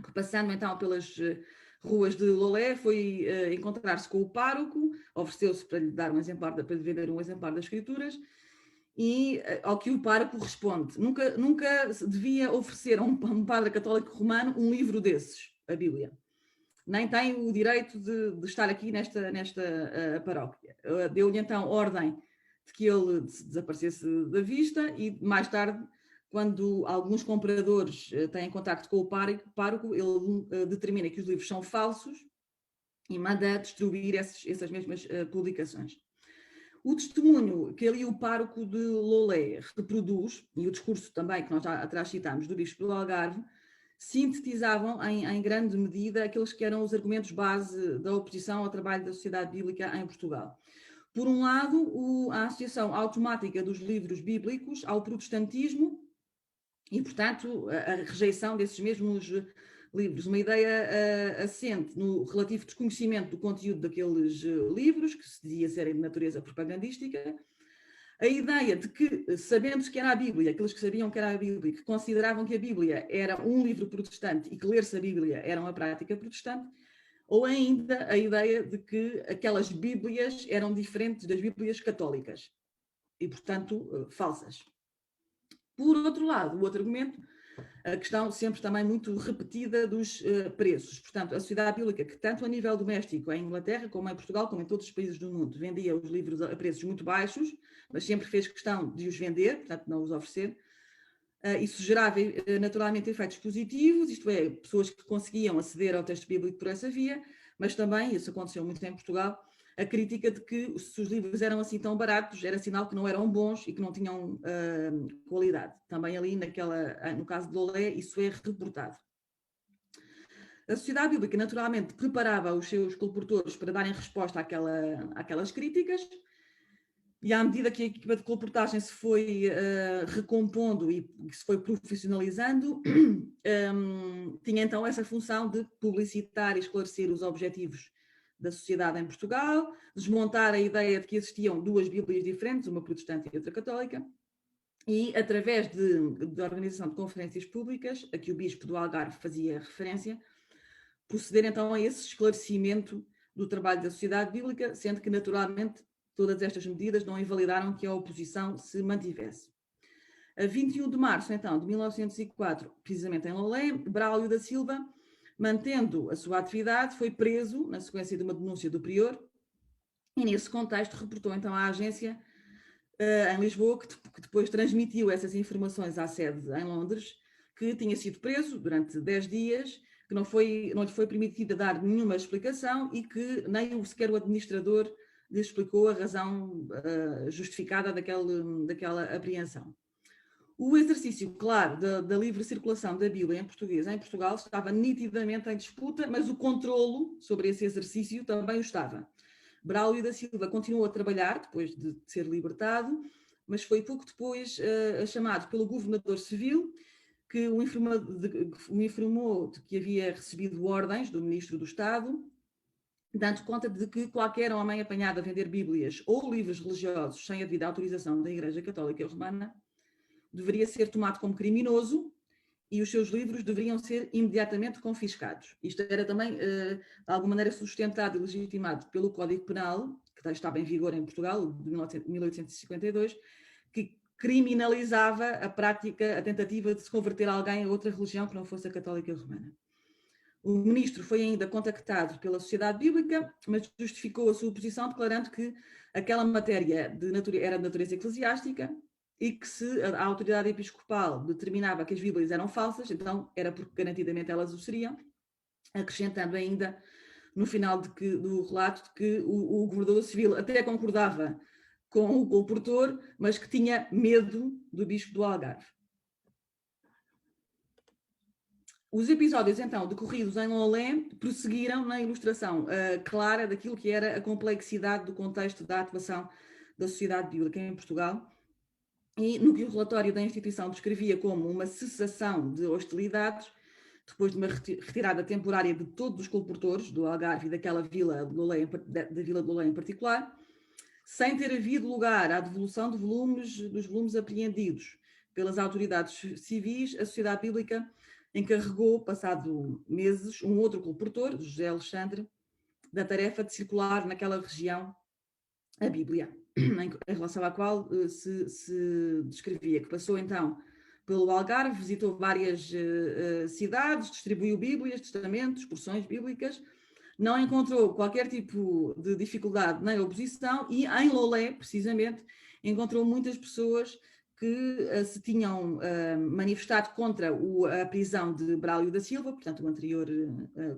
que, passando então pelas ruas de Lolé, foi encontrar-se com o pároco, ofereceu-se para lhe dar para lhe vender um exemplar das escrituras, e ao que o pároco responde: nunca se devia oferecer a um padre católico romano um livro desses, a Bíblia. Nem tem o direito de estar aqui nesta paróquia. Deu-lhe então ordem de que ele desaparecesse da vista, e mais tarde, quando alguns compradores têm contacto com o pároco, ele determina que os livros são falsos e manda destruir essas mesmas publicações. O testemunho que ali o pároco de Lolé reproduz, e o discurso também que nós já atrás citámos do Bispo do Algarve, sintetizavam em grande medida aqueles que eram os argumentos base da oposição ao trabalho da Sociedade Bíblica em Portugal. Por um lado, a associação automática dos livros bíblicos ao protestantismo e, portanto, a rejeição desses mesmos livros. Uma ideia assente no relativo desconhecimento do conteúdo daqueles livros, que se dizia serem de natureza propagandística, a ideia de que, sabendo que era a Bíblia, aqueles que sabiam que era a Bíblia, que consideravam que a Bíblia era um livro protestante e que ler-se a Bíblia era uma prática protestante, ou ainda a ideia de que aquelas Bíblias eram diferentes das Bíblias católicas e, portanto, falsas. Por outro lado, o outro argumento, a questão sempre também muito repetida dos preços. Portanto, a sociedade bíblica, que tanto a nível doméstico em Inglaterra, como em Portugal, como em todos os países do mundo, vendia os livros a preços muito baixos, mas sempre fez questão de os vender, portanto, não os oferecer. Isso gerava naturalmente efeitos positivos, isto é, pessoas que conseguiam aceder ao texto bíblico por essa via, mas também, isso aconteceu muito em Portugal, a crítica de que se os livros eram assim tão baratos, era sinal que não eram bons e que não tinham qualidade. Também ali, no caso de Lolé, isso é reportado. A sociedade bíblica, naturalmente, preparava os seus colportores para darem resposta àquelas críticas, e à medida que a equipa de colportagem se foi recompondo e se foi profissionalizando, tinha então essa função de publicitar e esclarecer os objetivos da sociedade em Portugal, desmontar a ideia de que existiam duas Bíblias diferentes, uma protestante e outra católica, e através de organização de conferências públicas, a que o Bispo do Algarve fazia referência, proceder então a esse esclarecimento do trabalho da sociedade bíblica, sendo que naturalmente todas estas medidas não invalidaram que a oposição se mantivesse. A 21 de março, então, de 1904, precisamente em Lolé, Braulio da Silva, mantendo a sua atividade, foi preso na sequência de uma denúncia do prior e, nesse contexto, reportou então à agência em Lisboa, que depois transmitiu essas informações à sede em Londres, que tinha sido preso durante 10 dias, que não lhe foi permitido dar nenhuma explicação e que nem sequer o administrador lhe explicou a razão justificada daquela apreensão. O exercício, claro, da livre circulação da Bíblia em português em Portugal estava nitidamente em disputa, mas o controlo sobre esse exercício também o estava. Braulio da Silva continuou a trabalhar, depois de ser libertado, mas foi pouco depois chamado pelo governador civil, que o informou de que havia recebido ordens do ministro do Estado, dando conta de que qualquer homem apanhado a vender Bíblias ou livros religiosos sem a devida autorização da Igreja Católica Romana deveria ser tomado como criminoso e os seus livros deveriam ser imediatamente confiscados. Isto era também, de alguma maneira, sustentado e legitimado pelo Código Penal, que estava em vigor em Portugal, de 1852, que criminalizava a prática, a tentativa de se converter alguém a outra religião que não fosse a Católica Romana. O ministro foi ainda contactado pela Sociedade Bíblica, mas justificou a sua posição declarando que aquela matéria era de natureza eclesiástica e que se a autoridade episcopal determinava que as Bíblias eram falsas, então era porque garantidamente elas o seriam, acrescentando ainda no final do relato de que o governador civil até concordava com o colportor, mas que tinha medo do Bispo do Algarve. Os episódios, então, decorridos em Lolé, prosseguiram na ilustração clara daquilo que era a complexidade do contexto da atuação da sociedade bíblica em Portugal e no que o relatório da instituição descrevia como uma cessação de hostilidades, depois de uma retirada temporária de todos os colportores do Algarve e daquela vila de Lolé, da vila de Lolé em particular, sem ter havido lugar à devolução dos volumes apreendidos pelas autoridades civis, a sociedade bíblica encarregou, passado meses, um outro colportor, José Alexandre, da tarefa de circular naquela região a Bíblia, em relação à qual se descrevia, que passou então pelo Algarve, visitou várias cidades, distribuiu Bíblias, testamentos, porções bíblicas, não encontrou qualquer tipo de dificuldade nem oposição e em Lolé, precisamente, encontrou muitas pessoas que se tinham manifestado contra a prisão de Braulio da Silva, portanto o anterior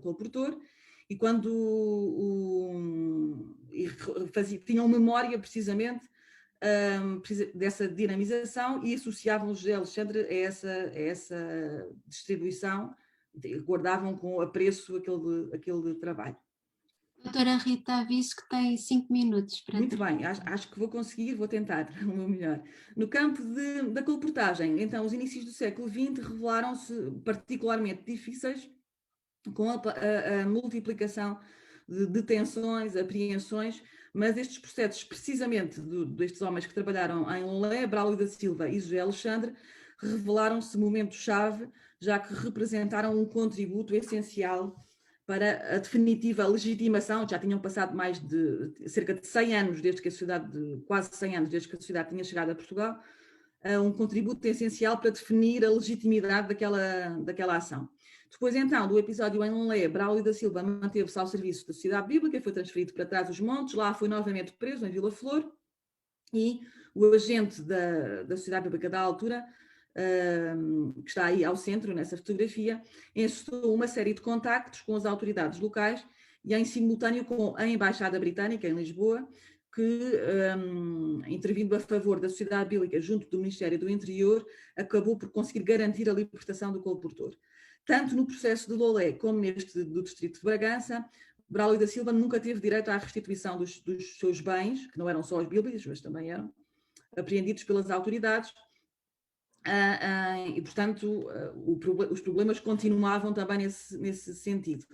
colportor, e quando tinham memória precisamente dessa dinamização e associavam José Alexandre a essa distribuição, guardavam com apreço aquele trabalho. Doutora Rita, aviso que tem 5 minutos para Muito bem, acho que vou conseguir, vou tentar o meu melhor. No campo da colportagem, então, os inícios do século XX revelaram-se particularmente difíceis com a multiplicação de detenções, apreensões, mas estes processos, precisamente destes homens que trabalharam em Lolé, Braulio da Silva e José Alexandre, revelaram-se momentos-chave, já que representaram um contributo essencial para a definitiva legitimação. Já tinham passado mais de cerca de 100 anos, desde que a sociedade, quase 100 anos, desde que a sociedade tinha chegado a Portugal, um contributo essencial para definir a legitimidade daquela ação. Depois, então, do episódio em Lolé, Braulio da Silva manteve-se ao serviço da Sociedade Bíblica, foi transferido para Trás-os-Montes, lá foi novamente preso, em Vila Flor, e o agente da Sociedade Bíblica da altura, que está aí ao centro, nessa fotografia, encetou uma série de contactos com as autoridades locais e em simultâneo com a Embaixada Britânica, em Lisboa, que, intervindo a favor da Sociedade Bíblica junto do Ministério do Interior, acabou por conseguir garantir a libertação do colportor. Tanto no processo de Lolé como neste do Distrito de Bragança, Braulio da Silva nunca teve direito à restituição dos seus bens, que não eram só os bíblicos, mas também eram apreendidos pelas autoridades, e, portanto, os problemas continuavam também nesse sentido.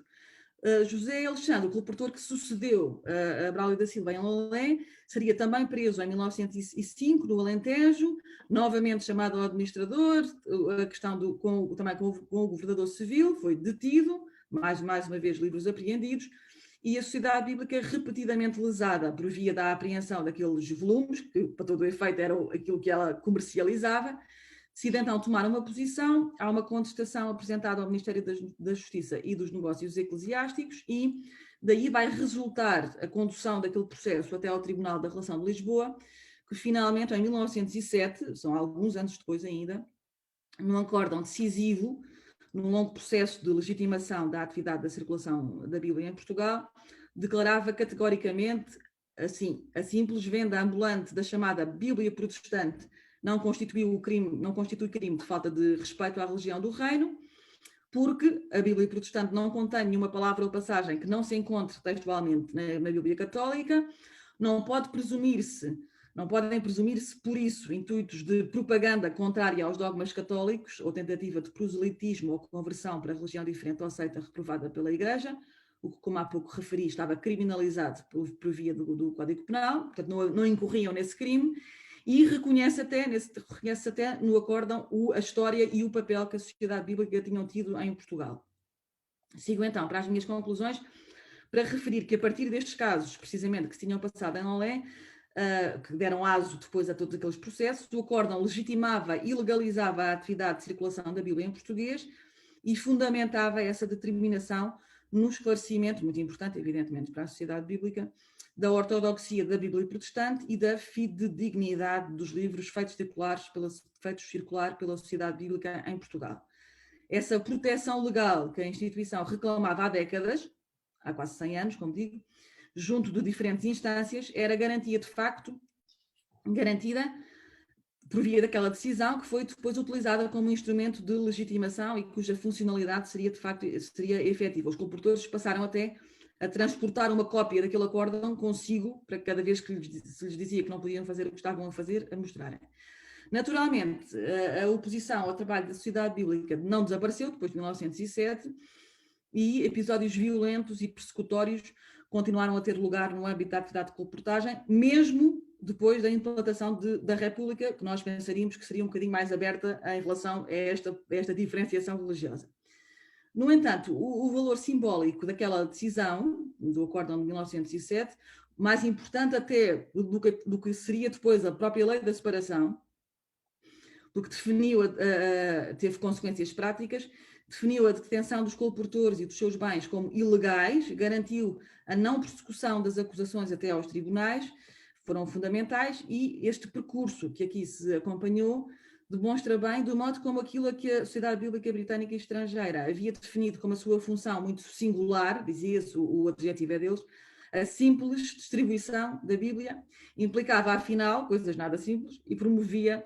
José Alexandre, o colportor que sucedeu a Braulio da Silva em Lolé, seria também preso em 1905 no Alentejo, novamente chamado ao administrador, a questão também com o governador civil, foi detido, mais uma vez livros apreendidos, e a Sociedade Bíblica repetidamente lesada por via da apreensão daqueles volumes, que para todo o efeito era aquilo que ela comercializava. Decide então tomar uma posição, há uma contestação apresentada ao Ministério da Justiça e dos Negócios Eclesiásticos e daí vai resultar a condução daquele processo até ao Tribunal da Relação de Lisboa, que finalmente em 1907, são alguns anos depois ainda, num acórdão decisivo, num longo processo de legitimação da atividade da circulação da Bíblia em Portugal, declarava categoricamente assim: a simples venda ambulante da chamada Bíblia protestante não constitui crime de falta de respeito à religião do reino, porque a Bíblia protestante não contém nenhuma palavra ou passagem que não se encontre textualmente na Bíblia católica, não podem presumir-se, por isso, intuitos de propaganda contrária aos dogmas católicos ou tentativa de proselitismo ou conversão para a religião diferente ou seita reprovada pela Igreja, o que, como há pouco referi, estava criminalizado por via do Código Penal, portanto não incorriam nesse crime, e reconhece até no acórdão a história e o papel que a Sociedade Bíblica tinham tido em Portugal. Sigo então para as minhas conclusões, para referir que a partir destes casos, precisamente, que se tinham passado em Lolé, que deram aso depois a todos aqueles processos, o acórdão legitimava e legalizava a atividade de circulação da Bíblia em português e fundamentava essa determinação no esclarecimento, muito importante, evidentemente, para a Sociedade Bíblica, da ortodoxia da Bíblia protestante e da fidedignidade dos livros feitos circular pela Sociedade Bíblica em Portugal. Essa proteção legal que a instituição reclamava há décadas, há quase 100 anos, como digo, junto de diferentes instâncias, era garantida por via daquela decisão que foi depois utilizada como instrumento de legitimação e cuja funcionalidade seria efetiva. Os colportores passaram até a transportar uma cópia daquele acórdão consigo, para cada vez que se lhes dizia que não podiam fazer o que estavam a fazer, a mostrarem. Naturalmente, a oposição ao trabalho da Sociedade Bíblica não desapareceu depois de 1907 e episódios violentos e persecutórios continuaram a ter lugar no âmbito da atividade de colportagem, mesmo depois da implantação da República, que nós pensaríamos que seria um bocadinho mais aberta em relação a esta diferenciação religiosa. No entanto, o valor simbólico daquela decisão, do acórdão de 1907, mais importante até do que seria depois a própria lei da separação, porque teve consequências práticas, definiu a detenção dos colportores e dos seus bens como ilegais, garantiu a não persecução das acusações até aos tribunais, foram fundamentais, e este percurso que aqui se acompanhou demonstra bem do modo como aquilo que a Sociedade Bíblica Britânica e Estrangeira havia definido como a sua função muito singular, dizia-se, o adjetivo é deles, a simples distribuição da Bíblia, implicava afinal coisas nada simples e promovia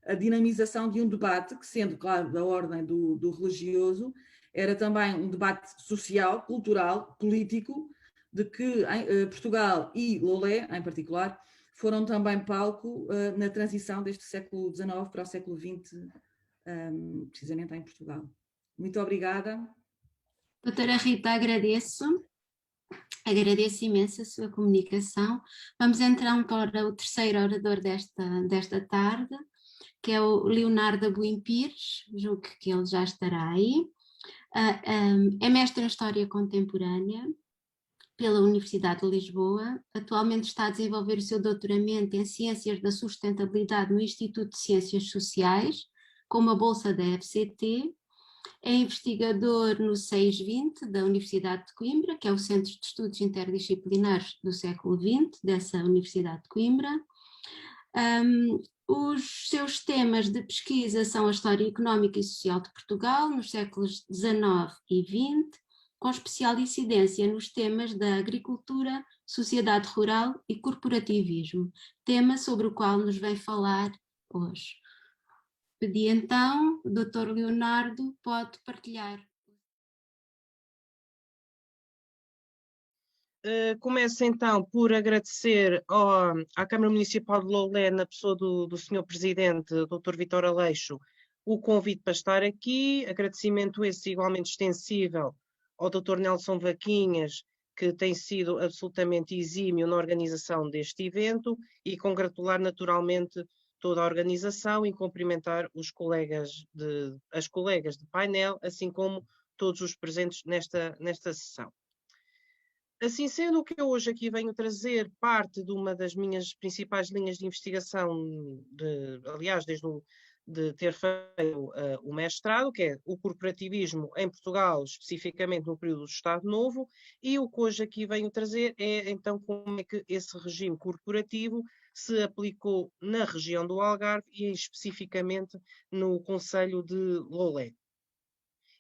a dinamização de um debate que, sendo, claro, da ordem do religioso, era também um debate social, cultural, político, de que Portugal e Lolé, em particular, foram também palco na transição deste século XIX para o século XX, precisamente em Portugal. Muito obrigada. Doutora Rita, agradeço imenso a sua comunicação. Vamos então para o terceiro orador desta tarde, que é o Leonardo Abuim Pires, julgo que ele já estará aí. É mestre em História Contemporânea pela Universidade de Lisboa, atualmente está a desenvolver o seu doutoramento em Ciências da Sustentabilidade no Instituto de Ciências Sociais, com uma bolsa da FCT. É investigador no 620 da Universidade de Coimbra, que é o Centro de Estudos Interdisciplinares do século XX, dessa Universidade de Coimbra. Os seus temas de pesquisa são a história económica e social de Portugal nos séculos XIX e XX, com especial incidência nos temas da agricultura, sociedade rural e corporativismo, tema sobre o qual nos vem falar hoje. Pedi então, o Dr. Leonardo pode partilhar. Começo então por agradecer à Câmara Municipal de Lolé, na pessoa do Sr. Presidente, Dr. Vítor Aleixo, o convite para estar aqui. Agradecimento esse igualmente extensível ao Dr. Nelson Vaquinhas, que tem sido absolutamente exímio na organização deste evento, e congratular naturalmente toda a organização e cumprimentar as colegas de painel, assim como todos os presentes nesta sessão. Assim sendo, o que eu hoje aqui venho trazer parte de uma das minhas principais linhas de investigação, aliás, de ter feito o mestrado, que é o corporativismo em Portugal, especificamente no período do Estado Novo, e o que hoje aqui venho trazer é então como é que esse regime corporativo se aplicou na região do Algarve e especificamente no concelho de Lolé.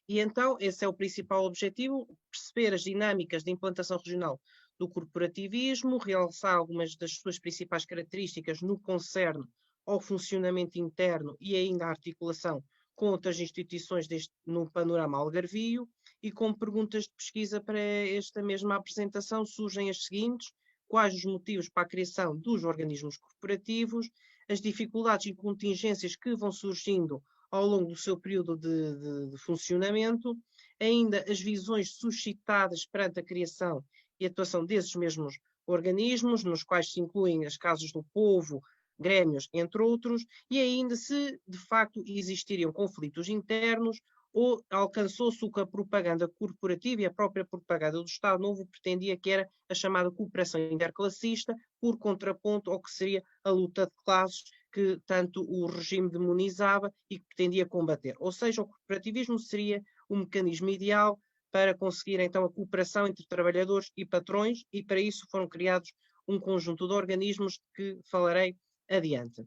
E então, esse é o principal objetivo, perceber as dinâmicas de implantação regional do corporativismo, realçar algumas das suas principais características no que concerne ao funcionamento interno e ainda à articulação com outras instituições no panorama algarvio, e com perguntas de pesquisa para esta mesma apresentação surgem as seguintes: quais os motivos para a criação dos organismos corporativos, as dificuldades e contingências que vão surgindo ao longo do seu período de funcionamento, ainda as visões suscitadas perante a criação e atuação desses mesmos organismos, nos quais se incluem as casas do povo, grémios, entre outros, e ainda se de facto existiriam conflitos internos ou alcançou-se o que a propaganda corporativa e a própria propaganda do Estado Novo pretendia, que era a chamada cooperação interclassista, por contraponto ao que seria a luta de classes que tanto o regime demonizava e que pretendia combater. Ou seja, o corporativismo seria o mecanismo ideal para conseguir então a cooperação entre trabalhadores e patrões, e para isso foram criados um conjunto de organismos que falarei adiante.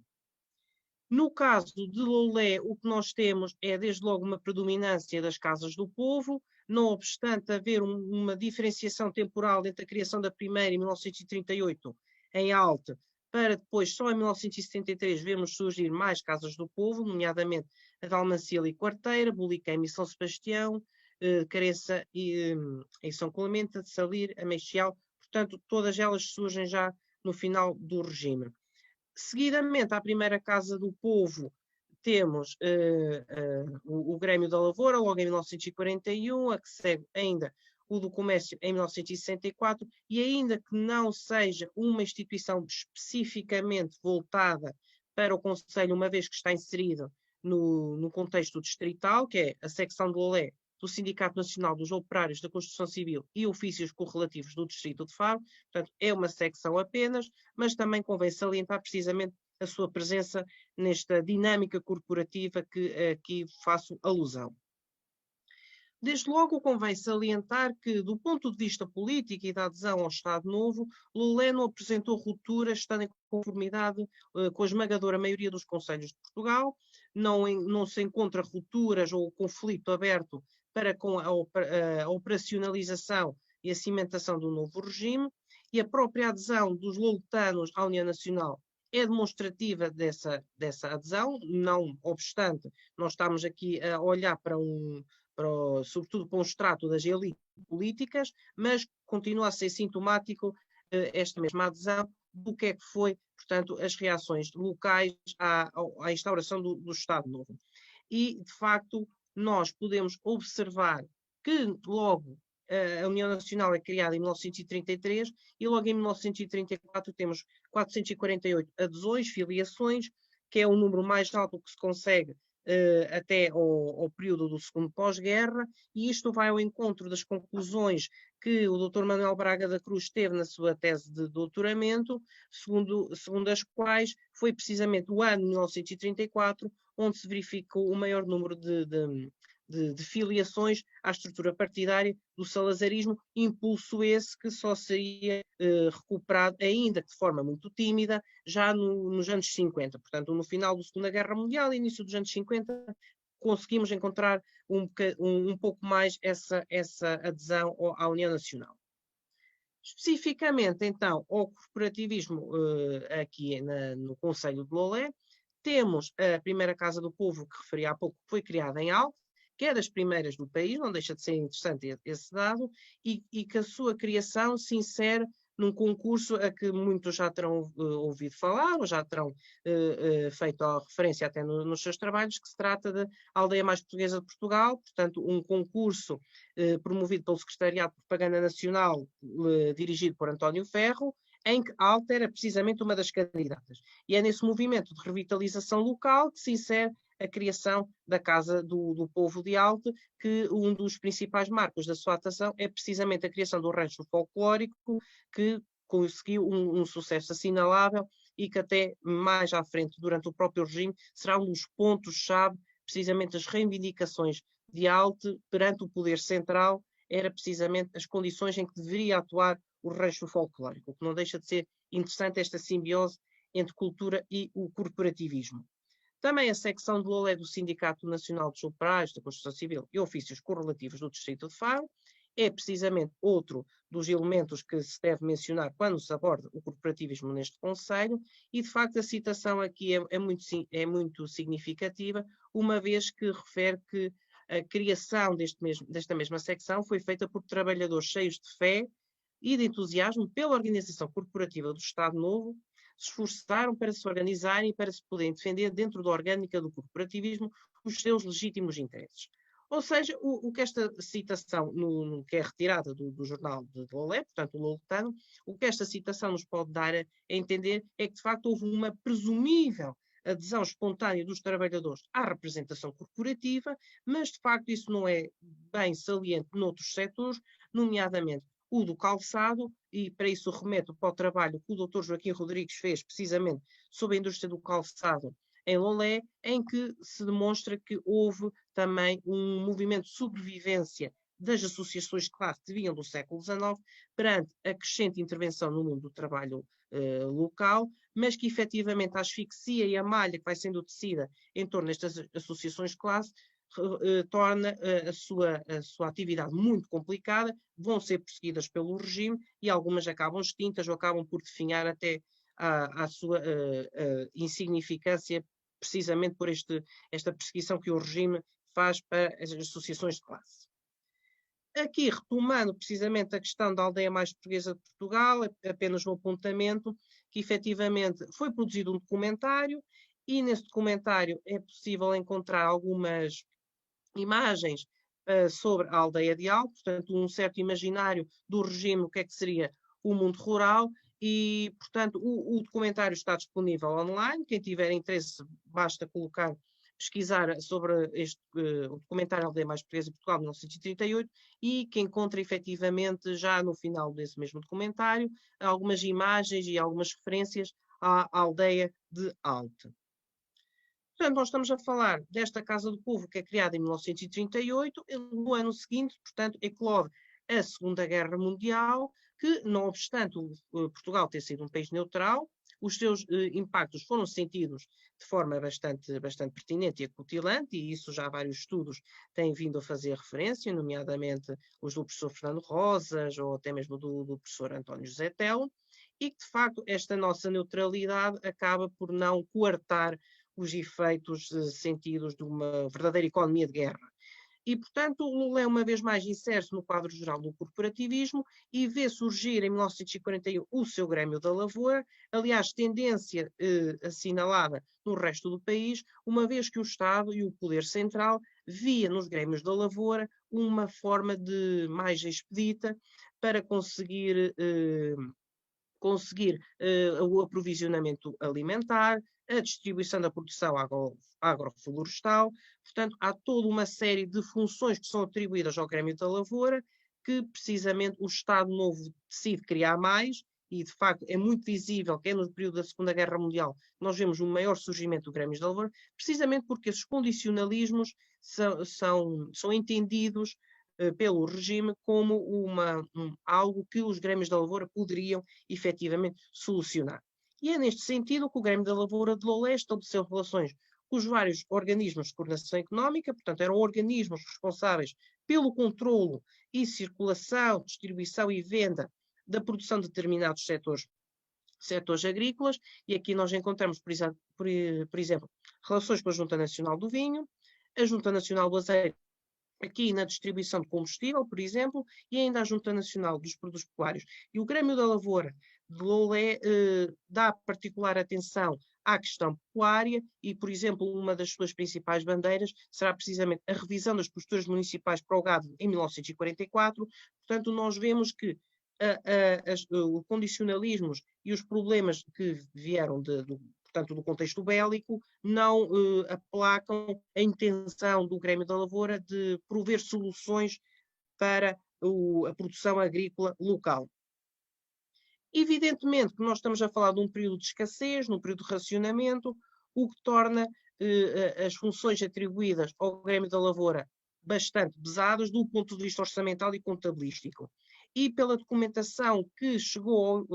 No caso de Lolé, o que nós temos é desde logo uma predominância das casas do povo, não obstante haver uma diferenciação temporal entre a criação da primeira em 1938 em Alte, para depois só em 1973 vermos surgir mais casas do povo, nomeadamente a de Almancil e Quarteira, Buliquém e São Sebastião, Careça e São Clemente, de Salir, Ameixial, portanto todas elas surgem já no final do regime. Seguidamente, à primeira Casa do Povo, temos o Grêmio da Lavoura, logo em 1941, a que segue ainda o do Comércio em 1964, e ainda que não seja uma instituição especificamente voltada para o Conselho, uma vez que está inserido no contexto distrital, que é a secção de Lolé do Sindicato Nacional dos Operários da Construção Civil e ofícios correlativos do Distrito de Faro, portanto é uma secção apenas, mas também convém salientar precisamente a sua presença nesta dinâmica corporativa que aqui faço alusão. Desde logo convém salientar que, do ponto de vista político e da adesão ao Estado Novo, Lolé não apresentou ruptura, estando em conformidade com a esmagadora maioria dos concelhos de Portugal, não se encontra rupturas ou conflito aberto para com a operacionalização e a cimentação do novo regime, e a própria adesão dos loletanos à União Nacional é demonstrativa dessa adesão, não obstante, nós estamos aqui a olhar para sobretudo para um extrato das elites políticas, mas continua a ser sintomático esta mesma adesão do que é que foi, portanto, as reações locais à instauração do Estado Novo. E, de facto, nós podemos observar que logo a União Nacional é criada em 1933 e logo em 1934 temos 448 adesões, filiações, que é o número mais alto que se consegue até ao período do segundo pós-guerra, e isto vai ao encontro das conclusões que o Dr. Manuel Braga da Cruz teve na sua tese de doutoramento, segundo as quais foi precisamente o ano de 1934 onde se verificou o maior número de filiações à estrutura partidária do salazarismo, impulso esse que só seria recuperado, ainda que de forma muito tímida, já nos anos 50. Portanto, no final da Segunda Guerra Mundial e início dos anos 50, conseguimos encontrar um pouco mais essa adesão à União Nacional. Especificamente, então, ao corporativismo aqui no Conselho de Lolé, temos a primeira Casa do Povo, que referi há pouco, que foi criada em Alto, que é das primeiras do país, não deixa de ser interessante esse dado, e que a sua criação se insere num concurso a que muitos já terão ouvido falar, ou já terão feito a referência até nos seus trabalhos, que se trata da Aldeia Mais Portuguesa de Portugal, portanto, um concurso promovido pelo Secretariado de Propaganda Nacional, dirigido por António Ferro, em que Alta era precisamente uma das candidatas. E é nesse movimento de revitalização local que se insere a criação da Casa do Povo de Alta, que um dos principais marcos da sua atuação é precisamente a criação do rancho folclórico, que conseguiu um sucesso assinalável e que até mais à frente, durante o próprio regime, será um dos pontos-chave, precisamente as reivindicações de Alte perante o poder central, era precisamente as condições em que deveria atuar o rancho folclórico, o que não deixa de ser interessante esta simbiose entre cultura e o corporativismo. Também a secção de Lolé do Sindicato Nacional dos Operários da Construção Civil e Ofícios Correlativos do Distrito de Faro é precisamente outro dos elementos que se deve mencionar quando se aborda o corporativismo neste Conselho, e de facto a citação aqui é muito significativa, uma vez que refere que a criação desta mesma secção foi feita por trabalhadores cheios de fé e de entusiasmo pela organização corporativa do Estado Novo, se esforçaram para se organizarem e para se poderem defender dentro da orgânica do corporativismo os seus legítimos interesses. Ou seja, o que esta citação, que é retirada do jornal de Lolé, portanto o Loletano, o que esta citação nos pode dar a entender é que de facto houve uma presumível adesão espontânea dos trabalhadores à representação corporativa, mas de facto isso não é bem saliente noutros setores, nomeadamente o do calçado, e para isso remeto para o trabalho que o Dr. Joaquim Rodrigues fez precisamente sobre a indústria do calçado em Lolé, em que se demonstra que houve também um movimento de sobrevivência das associações de classe que vinham do século XIX perante a crescente intervenção no mundo do trabalho local, mas que efetivamente a asfixia e a malha que vai sendo tecida em torno destas associações de classe torna a sua atividade muito complicada, vão ser perseguidas pelo regime e algumas acabam extintas ou acabam por definhar até a sua insignificância, precisamente por esta perseguição que o regime faz para as associações de classe. Aqui, retomando precisamente a questão da Aldeia Mais Portuguesa de Portugal, apenas um apontamento, que efetivamente foi produzido um documentário, e nesse documentário é possível encontrar algumas imagens sobre a aldeia de Alto, portanto um certo imaginário do regime, o que é que seria o mundo rural, e portanto o documentário está disponível online, quem tiver interesse basta pesquisar sobre o documentário Aldeia Mais Portuguesa de Portugal de 1938 e que encontra efetivamente já no final desse mesmo documentário algumas imagens e algumas referências à aldeia de Alto. Portanto, nós estamos a falar desta Casa do Povo que é criada em 1938, no ano seguinte, portanto, eclode a Segunda Guerra Mundial, que, não obstante Portugal ter sido um país neutral, os seus impactos foram sentidos de forma bastante pertinente e acutilante, e isso já vários estudos têm vindo a fazer referência, nomeadamente os do professor Fernando Rosas, ou até mesmo do professor António José Telo, e que, de facto, esta nossa neutralidade acaba por não coartar os efeitos sentidos de uma verdadeira economia de guerra. E, portanto, o Lolé, uma vez mais, insere-se no quadro geral do corporativismo e vê surgir em 1941 o seu Grêmio da Lavoura, aliás, tendência assinalada no resto do país, uma vez que o Estado e o poder central via nos Grêmios da Lavoura uma forma de mais expedita para conseguir o aprovisionamento alimentar, a distribuição da produção agroflorestal. Portanto, há toda uma série de funções que são atribuídas ao Grêmio da Lavoura, que precisamente o Estado Novo decide criar mais, e de facto é muito visível que é no período da Segunda Guerra Mundial que nós vemos o maior surgimento do Grêmio da Lavoura, precisamente porque esses condicionalismos são entendidos pelo regime como algo que os Grêmios da Lavoura poderiam efetivamente solucionar. E é neste sentido que o Grêmio da Lavoura de Lolé estabeleceu relações com os vários organismos de coordenação económica, portanto eram organismos responsáveis pelo controlo e circulação, distribuição e venda da produção de determinados setores agrícolas, e aqui nós encontramos, por exemplo, relações com a Junta Nacional do Vinho, a Junta Nacional do Azeite, aqui na distribuição de combustível, por exemplo, e ainda a Junta Nacional dos Produtos Pecuários. E o Grêmio da Lavoura de Lolé dá particular atenção à questão pecuária e, por exemplo, uma das suas principais bandeiras será precisamente a revisão das posturas municipais para o gado em 1944. Portanto, nós vemos que os condicionalismos e os problemas que vieram portanto, do contexto bélico, não aplacam a intenção do Grêmio da Lavoura de prover soluções para a produção agrícola local. Evidentemente que nós estamos a falar de um período de escassez, num período de racionamento, o que torna as funções atribuídas ao Grêmio da Lavoura bastante pesadas do ponto de vista orçamental e contabilístico. E pela documentação que chegou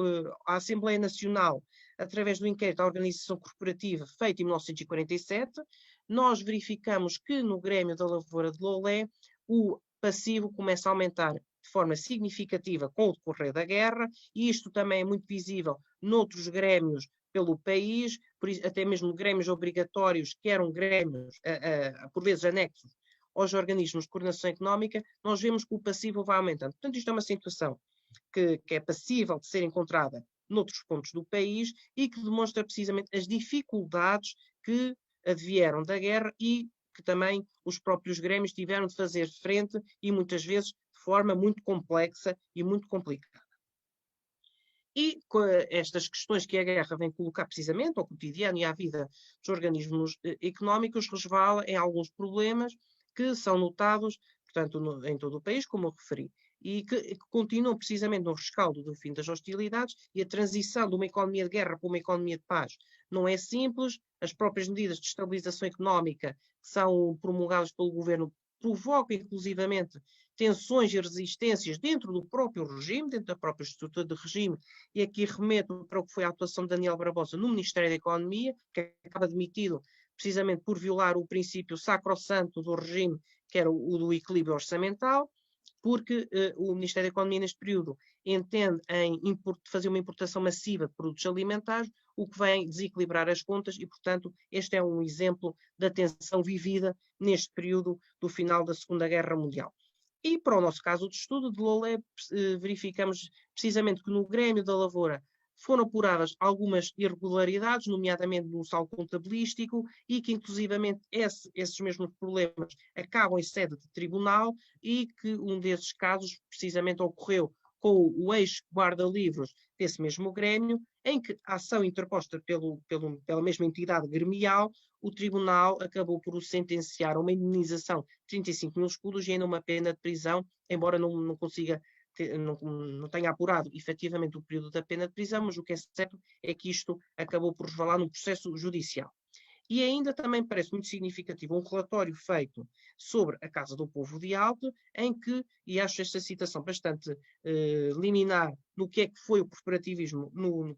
à Assembleia Nacional através do inquérito à organização corporativa feito em 1947, nós verificamos que no Grêmio da Lavoura de Lolé o passivo começa a aumentar de forma significativa com o decorrer da guerra, e isto também é muito visível noutros grêmios pelo país, até mesmo grêmios obrigatórios, que eram grêmios, por vezes anexos aos organismos de coordenação económica, nós vemos que o passivo vai aumentando. Portanto, isto é uma situação que é passível de ser encontrada noutros pontos do país e que demonstra precisamente as dificuldades que advieram da guerra e que também os próprios grêmios tiveram de fazer frente e muitas vezes de forma muito complexa e muito complicada. E com estas questões que a guerra vem colocar precisamente ao cotidiano e à vida dos organismos económicos, resvala em alguns problemas que são notados, portanto, em todo o país, como eu referi, e que continuam precisamente no rescaldo do fim das hostilidades, e a transição de uma economia de guerra para uma economia de paz não é simples. As próprias medidas de estabilização económica que são promulgadas pelo governo provocam, inclusivamente, tensões e resistências dentro do próprio regime, dentro da própria estrutura de regime, e aqui remeto para o que foi a atuação de Daniel Barbosa no Ministério da Economia, que acaba demitido precisamente por violar o princípio sacrossanto do regime, que era o do equilíbrio orçamental, porque o Ministério da Economia neste período entende em fazer uma importação massiva de produtos alimentares, o que vem desequilibrar as contas e, portanto, este é um exemplo da tensão vivida neste período do final da Segunda Guerra Mundial. E para o nosso caso de estudo de Lolé, verificamos precisamente que no Grêmio da Lavoura foram apuradas algumas irregularidades, nomeadamente no saldo contabilístico, e que inclusivamente esses mesmos problemas acabam em sede de tribunal, e que um desses casos precisamente ocorreu com o ex-guarda-livros desse mesmo Grêmio, em que a ação interposta pela mesma entidade gremial, o tribunal acabou por o sentenciar a uma indenização de 35 mil escudos e ainda uma pena de prisão, embora não consiga não tenha apurado efetivamente o período da pena de prisão, mas o que é certo é que isto acabou por resvalar no processo judicial. E ainda também parece muito significativo um relatório feito sobre a Casa do Povo de Alto, em que, e acho esta citação bastante liminar no que é que foi o corporativismo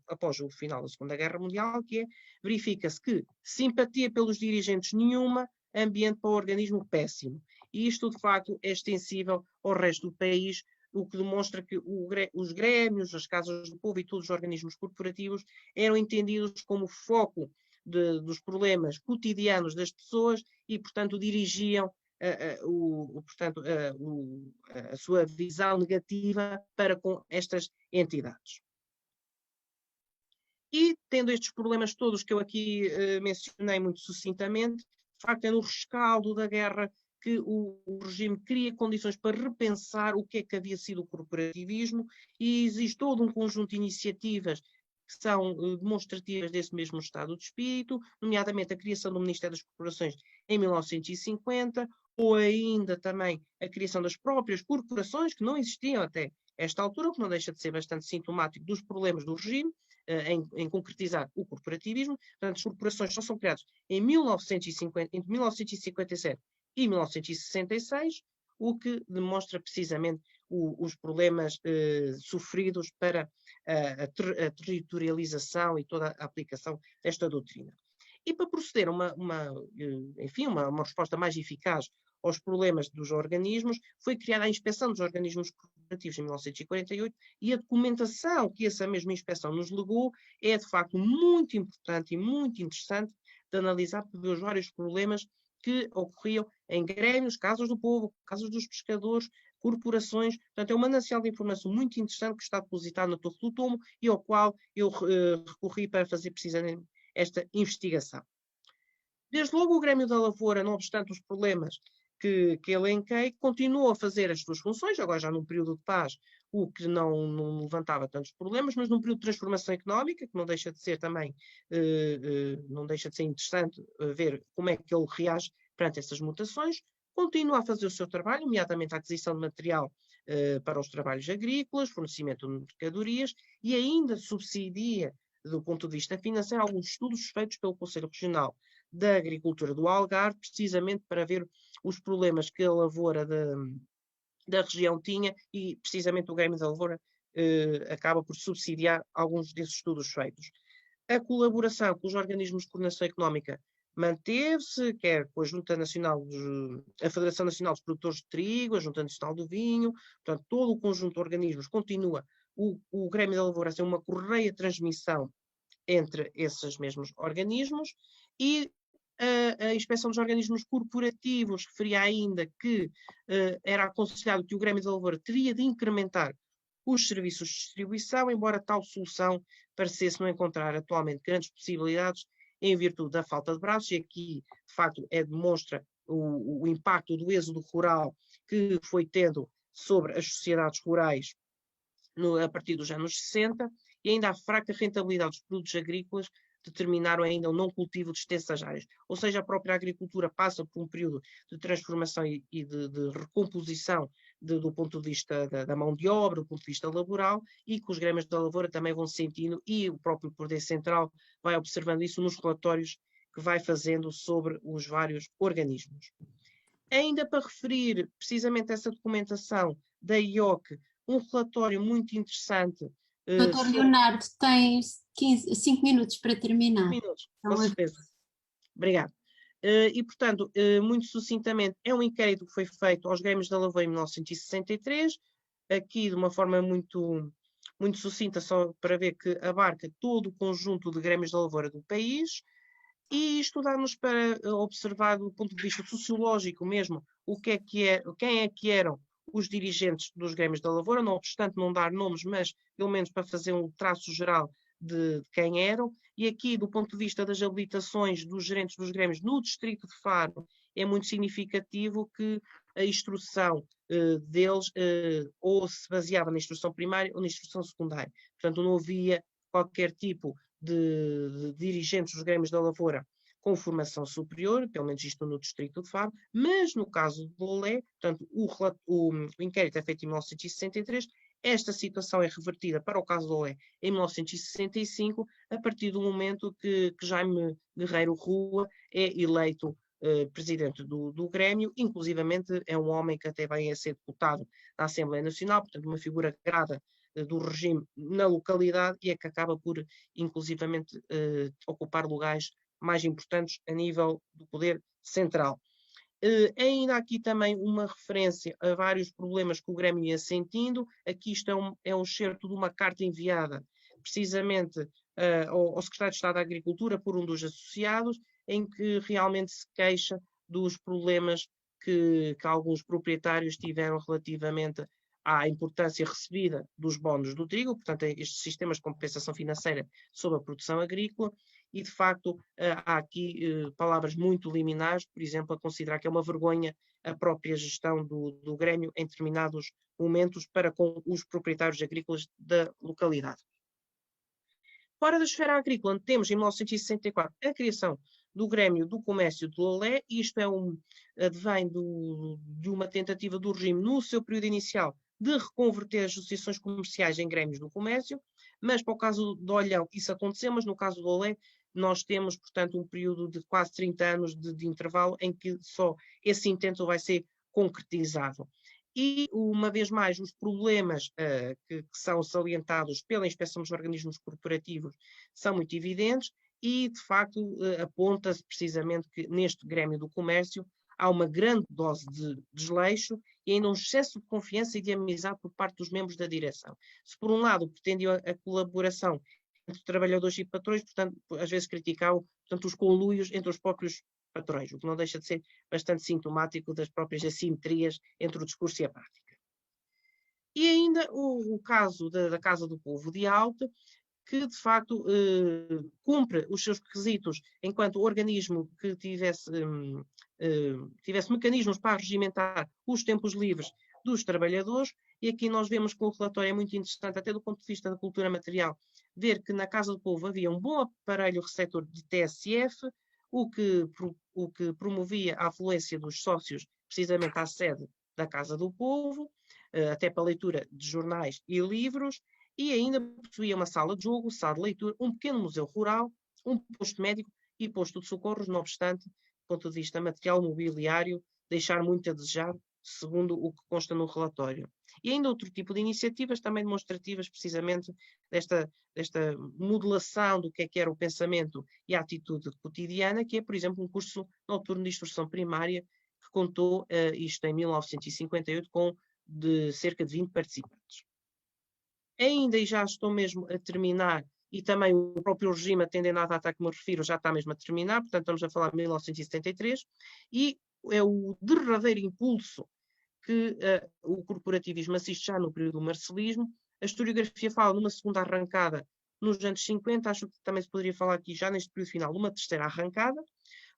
após o final da Segunda Guerra Mundial, que é, verifica-se que simpatia pelos dirigentes nenhuma, ambiente para o organismo péssimo. E isto, de facto, é extensível ao resto do país, o que demonstra que os grêmios, as casas do povo e todos os organismos corporativos eram entendidos como foco dos problemas cotidianos das pessoas e, portanto, dirigiam portanto, a sua visão negativa para com estas entidades. E, tendo estes problemas todos que eu aqui mencionei muito sucintamente, de facto é no rescaldo da guerra que o regime cria condições para repensar o que é que havia sido o corporativismo, e existe todo um conjunto de iniciativas que são demonstrativas desse mesmo estado de espírito, nomeadamente a criação do Ministério das Corporações em 1950, ou ainda também a criação das próprias corporações, que não existiam até esta altura, o que não deixa de ser bastante sintomático dos problemas do regime, em concretizar o corporativismo. Portanto, as corporações só são criadas entre 1957 e 1966, o que demonstra precisamente os problemas sofridos para a territorialização e toda a aplicação desta doutrina. E para proceder a uma resposta mais eficaz aos problemas dos organismos, foi criada a Inspeção dos Organismos Corporativos em 1948, e a documentação que essa mesma inspeção nos legou é, de facto, muito importante e muito interessante de analisar, para ver os vários problemas que ocorriam em grêmios, casas do povo, casas dos pescadores, corporações. Portanto, é um manancial de informação muito interessante que está depositado na Torre do Tomo e ao qual eu recorri para fazer precisamente esta investigação. Desde logo, o Grêmio da Lavoura, não obstante os problemas que elenquei, continuou a fazer as suas funções, agora já num período de paz, o que não levantava tantos problemas, mas num período de transformação económica, que não deixa de ser também, não deixa de ser interessante ver como é que ele reage perante essas mutações, continua a fazer o seu trabalho, nomeadamente a aquisição de material para os trabalhos agrícolas, fornecimento de mercadorias, e ainda subsidia, do ponto de vista financeiro, alguns estudos feitos pelo Conselho Regional da Agricultura do Algarve, precisamente para ver os problemas que a lavoura da região tinha, e precisamente o Grêmio da Lavoura acaba por subsidiar alguns desses estudos feitos. A colaboração com os organismos de coordenação económica manteve-se, quer com a Junta Nacional, a Federação Nacional dos Produtores de Trigo, a Junta Nacional do Vinho, portanto, todo o conjunto de organismos continua. O Grêmio da Lavoura tem uma correia de transmissão entre esses mesmos organismos, e a Inspeção dos Organismos Corporativos referia ainda que era aconselhado que o Grêmio da Lavoura teria de incrementar os serviços de distribuição, embora tal solução parecesse não encontrar atualmente grandes possibilidades em virtude da falta de braços, e aqui, de facto, demonstra o impacto do êxodo rural que foi tendo sobre as sociedades rurais a partir dos anos 60, e ainda a fraca rentabilidade dos produtos agrícolas determinaram ainda o não cultivo de extensas áreas. Ou seja, a própria agricultura passa por um período de transformação e de recomposição do ponto de vista da mão de obra, do ponto de vista laboral, e que os grêmios da lavoura também vão sentindo, e o próprio Poder Central vai observando isso nos relatórios que vai fazendo sobre os vários organismos. Ainda para referir precisamente essa documentação da IOC, um relatório muito interessante. Doutor Leonardo, tem 5 minutos para terminar. 5 minutos, com certeza. Obrigado. E, portanto, muito sucintamente, é um inquérito que foi feito aos grêmios da lavoura em 1963, aqui de uma forma muito sucinta, só para ver que abarca todo o conjunto de grêmios da lavoura do país, e estudar-nos para observar do ponto de vista sociológico mesmo quem é que eram os dirigentes dos grêmios da lavoura, não obstante não dar nomes, mas pelo menos para fazer um traço geral de quem eram. E aqui, do ponto de vista das habilitações dos gerentes dos grêmios no distrito de Faro, é muito significativo que a instrução deles ou se baseava na instrução primária ou na instrução secundária. Portanto, não havia qualquer tipo de dirigentes dos grêmios da lavoura com formação superior, pelo menos isto no distrito de Faro, mas no caso de Lolé, portanto, o inquérito é feito em 1963, esta situação é revertida para o caso de Lolé em 1965, a partir do momento que Jaime Guerreiro Rua é eleito presidente do Grêmio, inclusivamente é um homem que até vai a ser deputado da Assembleia Nacional, portanto uma figura grada do regime na localidade, e é que acaba por inclusivamente ocupar lugares mais importantes a nível do poder central. Ainda aqui também uma referência a vários problemas que o Grêmio ia sentindo. Aqui isto é um excerto de uma carta enviada precisamente ao Secretário de Estado da Agricultura por um dos associados, em que realmente se queixa dos problemas que alguns proprietários tiveram relativamente à importância recebida dos bónus do trigo, portanto, estes sistemas de compensação financeira sobre a produção agrícola, e de facto há aqui palavras muito liminares, por exemplo, a considerar que é uma vergonha a própria gestão do grêmio em determinados momentos para com os proprietários agrícolas da localidade. Fora da esfera agrícola, temos em 1964 a criação do Grêmio do Comércio de Lolé, e isto advém de uma tentativa do regime, no seu período inicial, de reconverter as associações comerciais em grêmios do comércio, mas para o caso do Olhão isso aconteceu, mas no caso do Lolé nós temos, portanto, um período de quase 30 anos de intervalo em que só esse intento vai ser concretizado. E, uma vez mais, os problemas que são salientados pela Inspeção dos Organismos Corporativos são muito evidentes e, de facto, aponta-se precisamente que neste Grêmio do Comércio há uma grande dose de desleixo e ainda um excesso de confiança e de amizade por parte dos membros da direção. Se, por um lado, pretendiam a colaboração entre trabalhadores e patrões, portanto, às vezes criticavam, portanto, os conluios entre os próprios patrões, o que não deixa de ser bastante sintomático das próprias assimetrias entre o discurso e a prática. E ainda o caso da Casa do Povo de Alta, que de facto cumpre os seus requisitos enquanto organismo que tivesse mecanismos para regimentar os tempos livres dos trabalhadores, e aqui nós vemos que o relatório é muito interessante, até do ponto de vista da cultura material, ver que na Casa do Povo havia um bom aparelho receptor de TSF, o que promovia a afluência dos sócios precisamente à sede da Casa do Povo, até para a leitura de jornais e livros, e ainda possuía uma sala de jogo, sala de leitura, um pequeno museu rural, um posto médico e posto de socorros, não obstante, do ponto de vista material mobiliário, deixar muito a desejar, segundo o que consta no relatório. E ainda outro tipo de iniciativas também demonstrativas precisamente desta modelação do que era o pensamento e a atitude cotidiana, que é, por exemplo, um curso noturno de instrução primária que contou, isto em 1958, com cerca de 20 participantes. Ainda, e já estou mesmo a terminar, e também o próprio regime, atendendo à data a que me refiro, já está mesmo a terminar, portanto estamos a falar de 1973, e é o derradeiro impulso que o corporativismo assiste já no período do marcelismo. A historiografia fala numa segunda arrancada nos anos 50, acho que também se poderia falar aqui já neste período final numa terceira arrancada,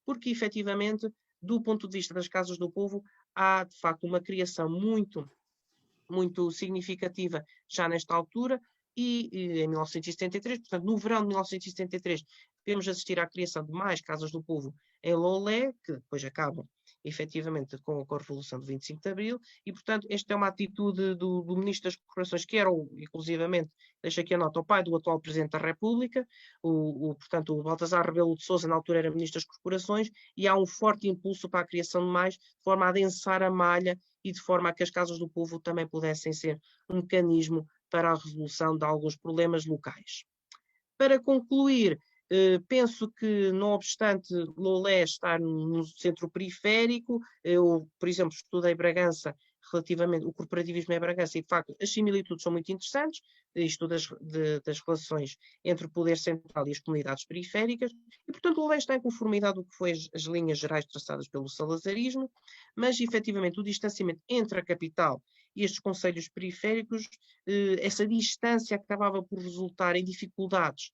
porque efetivamente, do ponto de vista das casas do povo, há de facto uma criação muito significativa já nesta altura, e em 1973, portanto no verão de 1973, devemos assistir à criação de mais casas do povo em Lolé, que depois acabam efetivamente com a Revolução de 25 de Abril, e portanto esta é uma atitude do Ministro das Corporações, que era, inclusivamente, deixo aqui a nota, o pai do atual Presidente da República, portanto o Baltazar Rebelo de Sousa, na altura era Ministro das Corporações, e há um forte impulso para a criação de mais, de forma a adensar a malha e de forma a que as casas do povo também pudessem ser um mecanismo para a resolução de alguns problemas locais. Para concluir, penso que, não obstante Lolé estar no centro periférico, eu, por exemplo, estudei Bragança, relativamente o corporativismo em Bragança, e de facto as similitudes são muito interessantes, isto das relações entre o poder central e as comunidades periféricas, e portanto Lolé está em conformidade com o que foi as linhas gerais traçadas pelo salazarismo, mas efetivamente o distanciamento entre a capital e estes concelhos periféricos, essa distância acabava por resultar em dificuldades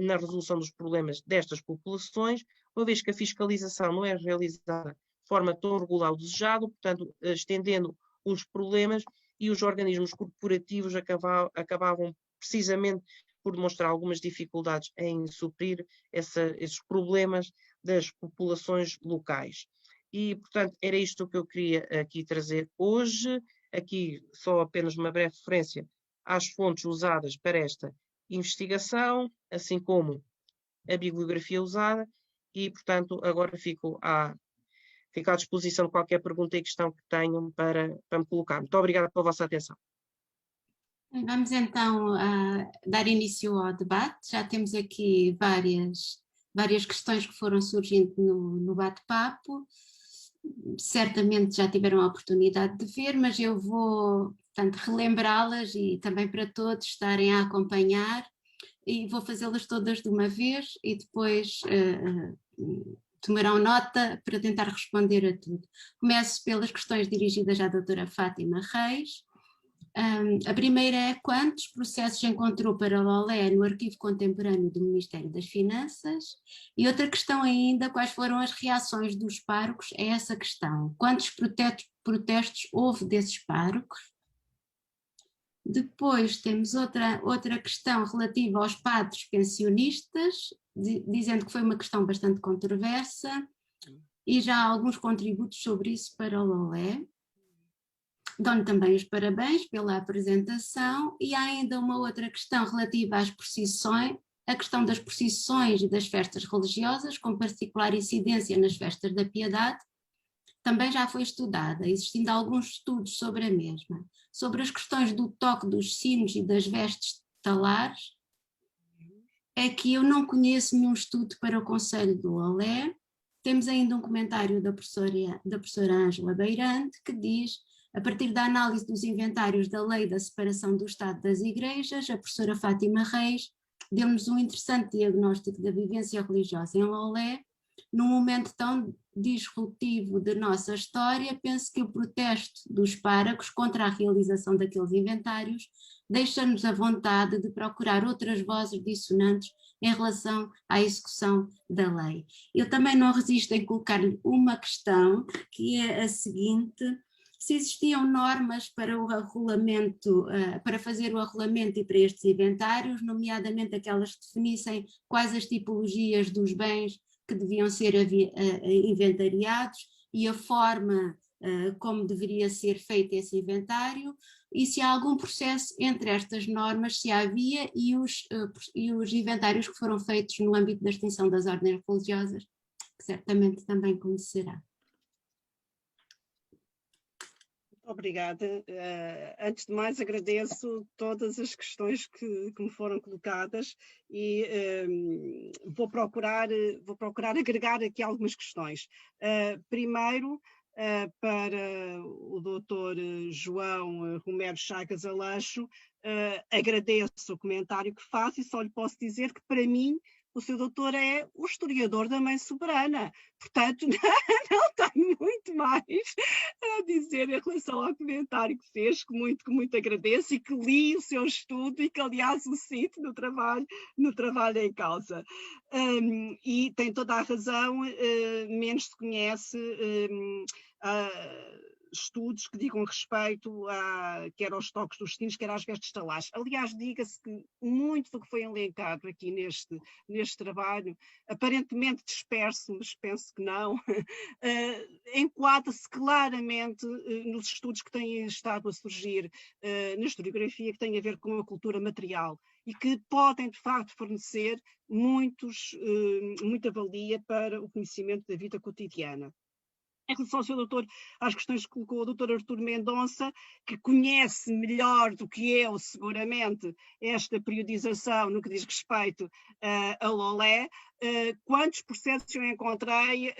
na resolução dos problemas destas populações, uma vez que a fiscalização não é realizada de forma tão regular o desejado, portanto, estendendo os problemas, e os organismos corporativos acabavam precisamente por demonstrar algumas dificuldades em suprir esses problemas das populações locais. E, portanto, era isto que eu queria aqui trazer hoje. Aqui só apenas uma breve referência às fontes usadas para esta investigação, assim como a bibliografia usada, e, portanto, agora fico à disposição de qualquer pergunta e questão que tenham para me colocar. Muito obrigada pela vossa atenção. Vamos então dar início ao debate. Já temos aqui várias questões que foram surgindo no bate-papo. Certamente já tiveram a oportunidade de ver, mas eu vou, portanto, relembrá-las, e também para todos estarem a acompanhar, e vou fazê-las todas de uma vez e depois tomarão nota para tentar responder a tudo. Começo pelas questões dirigidas à doutora Fátima Reis. A primeira é: quantos processos encontrou para LOLE no arquivo contemporâneo do Ministério das Finanças? E outra questão ainda: quais foram as reações dos párocos a essa questão? Quantos protestos houve desses párocos? Depois temos outra questão relativa aos padres pensionistas, dizendo que foi uma questão bastante controversa, e já há alguns contributos sobre isso para o LOLE. Dou-lhe também os parabéns pela apresentação, e há ainda uma outra questão relativa às procissões, a questão das procissões e das festas religiosas, com particular incidência nas festas da Piedade, também já foi estudada, existindo alguns estudos sobre a mesma. Sobre as questões do toque dos sinos e das vestes talares, é que eu não conheço nenhum estudo para o Conselho do Olé. Temos ainda um comentário da professora Ângela Beirante, que diz: a partir da análise dos inventários da Lei da Separação do Estado das Igrejas, a professora Fátima Reis deu-nos um interessante diagnóstico da vivência religiosa em Lolé. Num momento tão disruptivo de nossa história, penso que o protesto dos párocos contra a realização daqueles inventários deixa-nos a vontade de procurar outras vozes dissonantes em relação à execução da lei. Eu também não resisto em colocar-lhe uma questão, que é a seguinte: se existiam normas para o arrolamento, para fazer o arrolamento e para estes inventários, nomeadamente aquelas que definissem quais as tipologias dos bens que deviam ser inventariados e a forma como deveria ser feito esse inventário, e se há algum processo entre estas normas, se havia, e os inventários que foram feitos no âmbito da extinção das ordens religiosas, que certamente também conhecerá. Obrigada. Antes de mais, agradeço todas as questões que me foram colocadas e vou procurar agregar aqui algumas questões. Primeiro, para o doutor João Romero Chagas Aleixo, agradeço o comentário que faz e só lhe posso dizer que, para mim, o seu doutor é o historiador da Mãe Soberana. Portanto, não tenho muito mais a dizer em relação ao comentário que fez, que muito agradeço, e que li o seu estudo e que, aliás, o cito no trabalho em causa. E tem toda a razão, menos se conhece estudos que digam respeito quer aos toques dos sinos, quer às vestes talares. Aliás, diga-se que muito do que foi elencado aqui neste trabalho, aparentemente disperso, mas penso que não, enquadra-se claramente nos estudos que têm estado a surgir na historiografia, que têm a ver com a cultura material e que podem, de facto, fornecer muita valia para o conhecimento da vida cotidiana. Em relação ao seu doutor, às questões que colocou o doutor Artur Mendonça, que conhece melhor do que eu, seguramente, esta periodização no que diz respeito a Lolé, quantos processos eu encontrei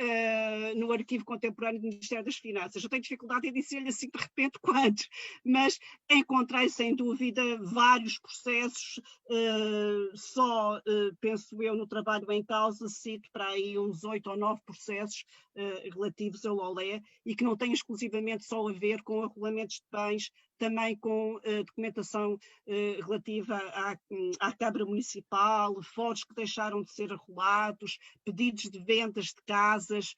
no arquivo contemporâneo do Ministério das Finanças? Eu tenho dificuldade em dizer-lhe assim de repente quantos, mas encontrei sem dúvida vários processos, penso eu, no trabalho em causa, cito para aí uns 8 ou 9 processos relativos ao Lolé, e que não têm exclusivamente só a ver com arrolamentos de bens, também com documentação relativa à Câmara Municipal, foros que deixaram de ser arrolados, pedidos de vendas de casas,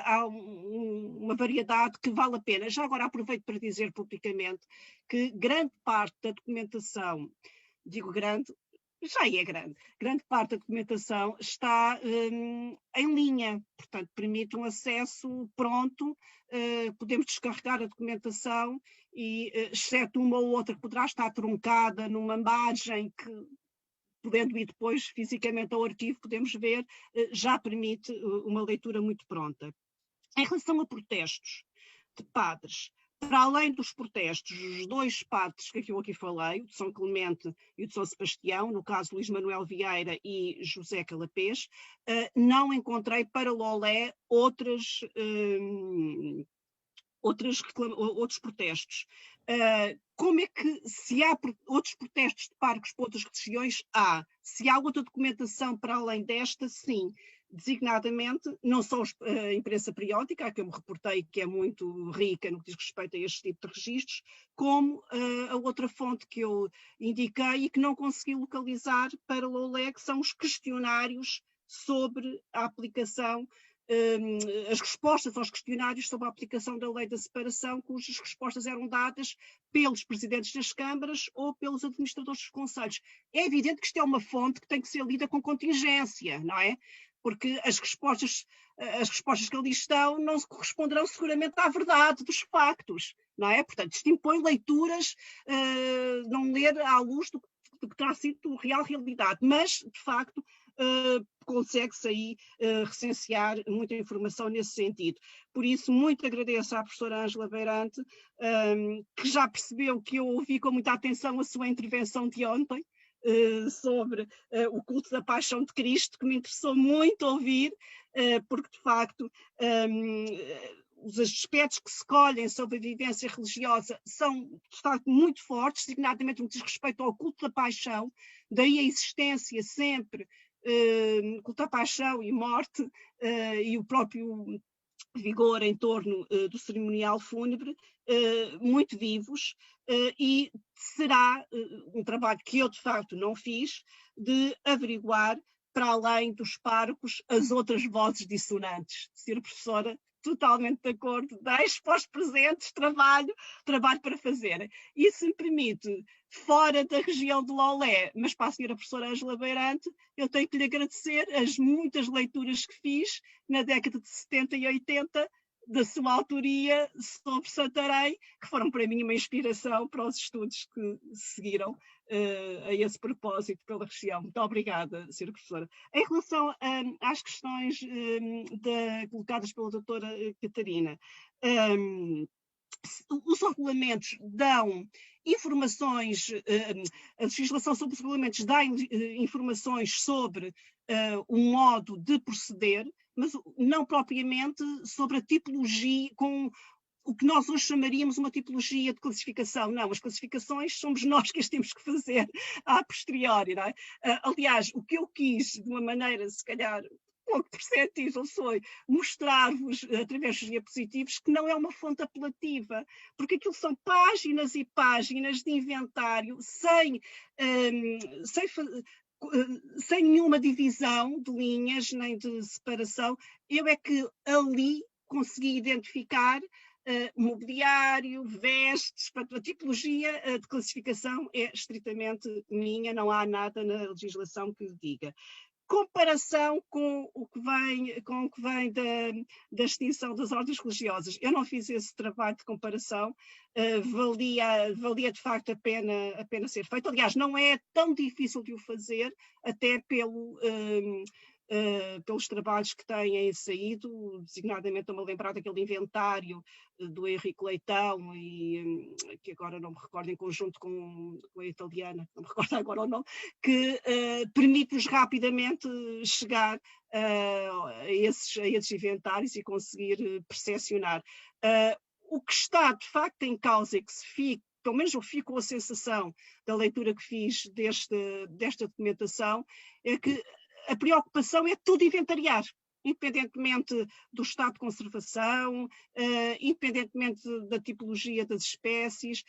há uma variedade que vale a pena. Já agora aproveito para dizer publicamente que grande parte da documentação, digo grande, já é grande parte da documentação está em linha, portanto permite um acesso pronto, podemos descarregar a documentação e, exceto uma ou outra que poderá estar truncada numa margem que, podendo ir depois fisicamente ao arquivo, podemos ver, já permite uma leitura muito pronta. Em relação a protestos de padres, para além dos protestos, os dois padres que eu aqui falei, o de São Clemente e o de São Sebastião, no caso Luís Manuel Vieira e José Calapés, não encontrei para Lolé outras outros protestos. Como é que, se há outros protestos de parques para outras regiões, há. Se há outra documentação para além desta, sim. Designadamente, não só a imprensa periódica, a que eu me reportei, que é muito rica no que diz respeito a este tipo de registros, como a outra fonte que eu indiquei e que não consegui localizar para o LOLE, que são os questionários sobre a aplicação, as respostas aos questionários sobre a aplicação da lei da separação, cujas respostas eram dadas pelos presidentes das câmaras ou pelos administradores dos conselhos. É evidente que isto é uma fonte que tem que ser lida com contingência, não é? Porque as respostas que ali estão não corresponderão seguramente à verdade dos factos, não é? Portanto, isto impõe leituras, não ler à luz do que terá sido real realidade, mas, de facto, consegue-se aí recensear muita informação nesse sentido. Por isso, muito agradeço à professora Ângela Beirante, que já percebeu que eu ouvi com muita atenção a sua intervenção de ontem, sobre o culto da paixão de Cristo, que me interessou muito ouvir, porque de facto os aspectos que se escolhem sobre a vivência religiosa são de facto muito fortes, designadamente no que diz respeito ao culto da paixão, daí a existência sempre culto da paixão e morte, e o próprio vigor em torno do cerimonial fúnebre, muito vivos, e será um trabalho que eu de facto não fiz, de averiguar, para além dos párocos, as outras vozes dissonantes. Sra. Professora, totalmente de acordo, deixo para os presentes trabalho para fazer. E se me permite, fora da região de Lolé, mas para a senhora professora Ângela Beirante, eu tenho que lhe agradecer as muitas leituras que fiz na década de 70 e 80, da sua autoria sobre Santarém, que foram para mim uma inspiração para os estudos que seguiram a esse propósito pela região. Muito obrigada, Sra. Professora. Em relação às questões colocadas pela doutora Catarina, os regulamentos dão informações, a legislação sobre os regulamentos dá informações sobre o modo de proceder, mas não propriamente sobre a tipologia, com o que nós hoje chamaríamos uma tipologia de classificação. Não, as classificações somos nós que as temos que fazer a posteriori, não é? Aliás, o que eu quis, de uma maneira, se calhar, pouco perceptível, foi mostrar-vos, através dos diapositivos, que não é uma fonte apelativa, porque aquilo são páginas e páginas de inventário sem nenhuma divisão de linhas, nem de separação. Eu é que ali consegui identificar mobiliário, vestes, a tipologia de classificação é estritamente minha, não há nada na legislação que diga. Comparação com o que vem da extinção das ordens religiosas. Eu não fiz esse trabalho de comparação, valia de facto a pena ser feito. Aliás, não é tão difícil de o fazer, até pelos trabalhos que têm saído, designadamente estou-me a lembrar daquele inventário do Henrique Leitão, e que agora não me recordo, em conjunto com a italiana, não me recordo agora o nome, que permite-nos rapidamente chegar a esses inventários e conseguir percepcionar. O que está de facto em causa, e que se fica, pelo menos eu fico com a sensação da leitura que fiz desta documentação, é que a preocupação é tudo inventariar, independentemente do estado de conservação, independentemente da tipologia das espécies,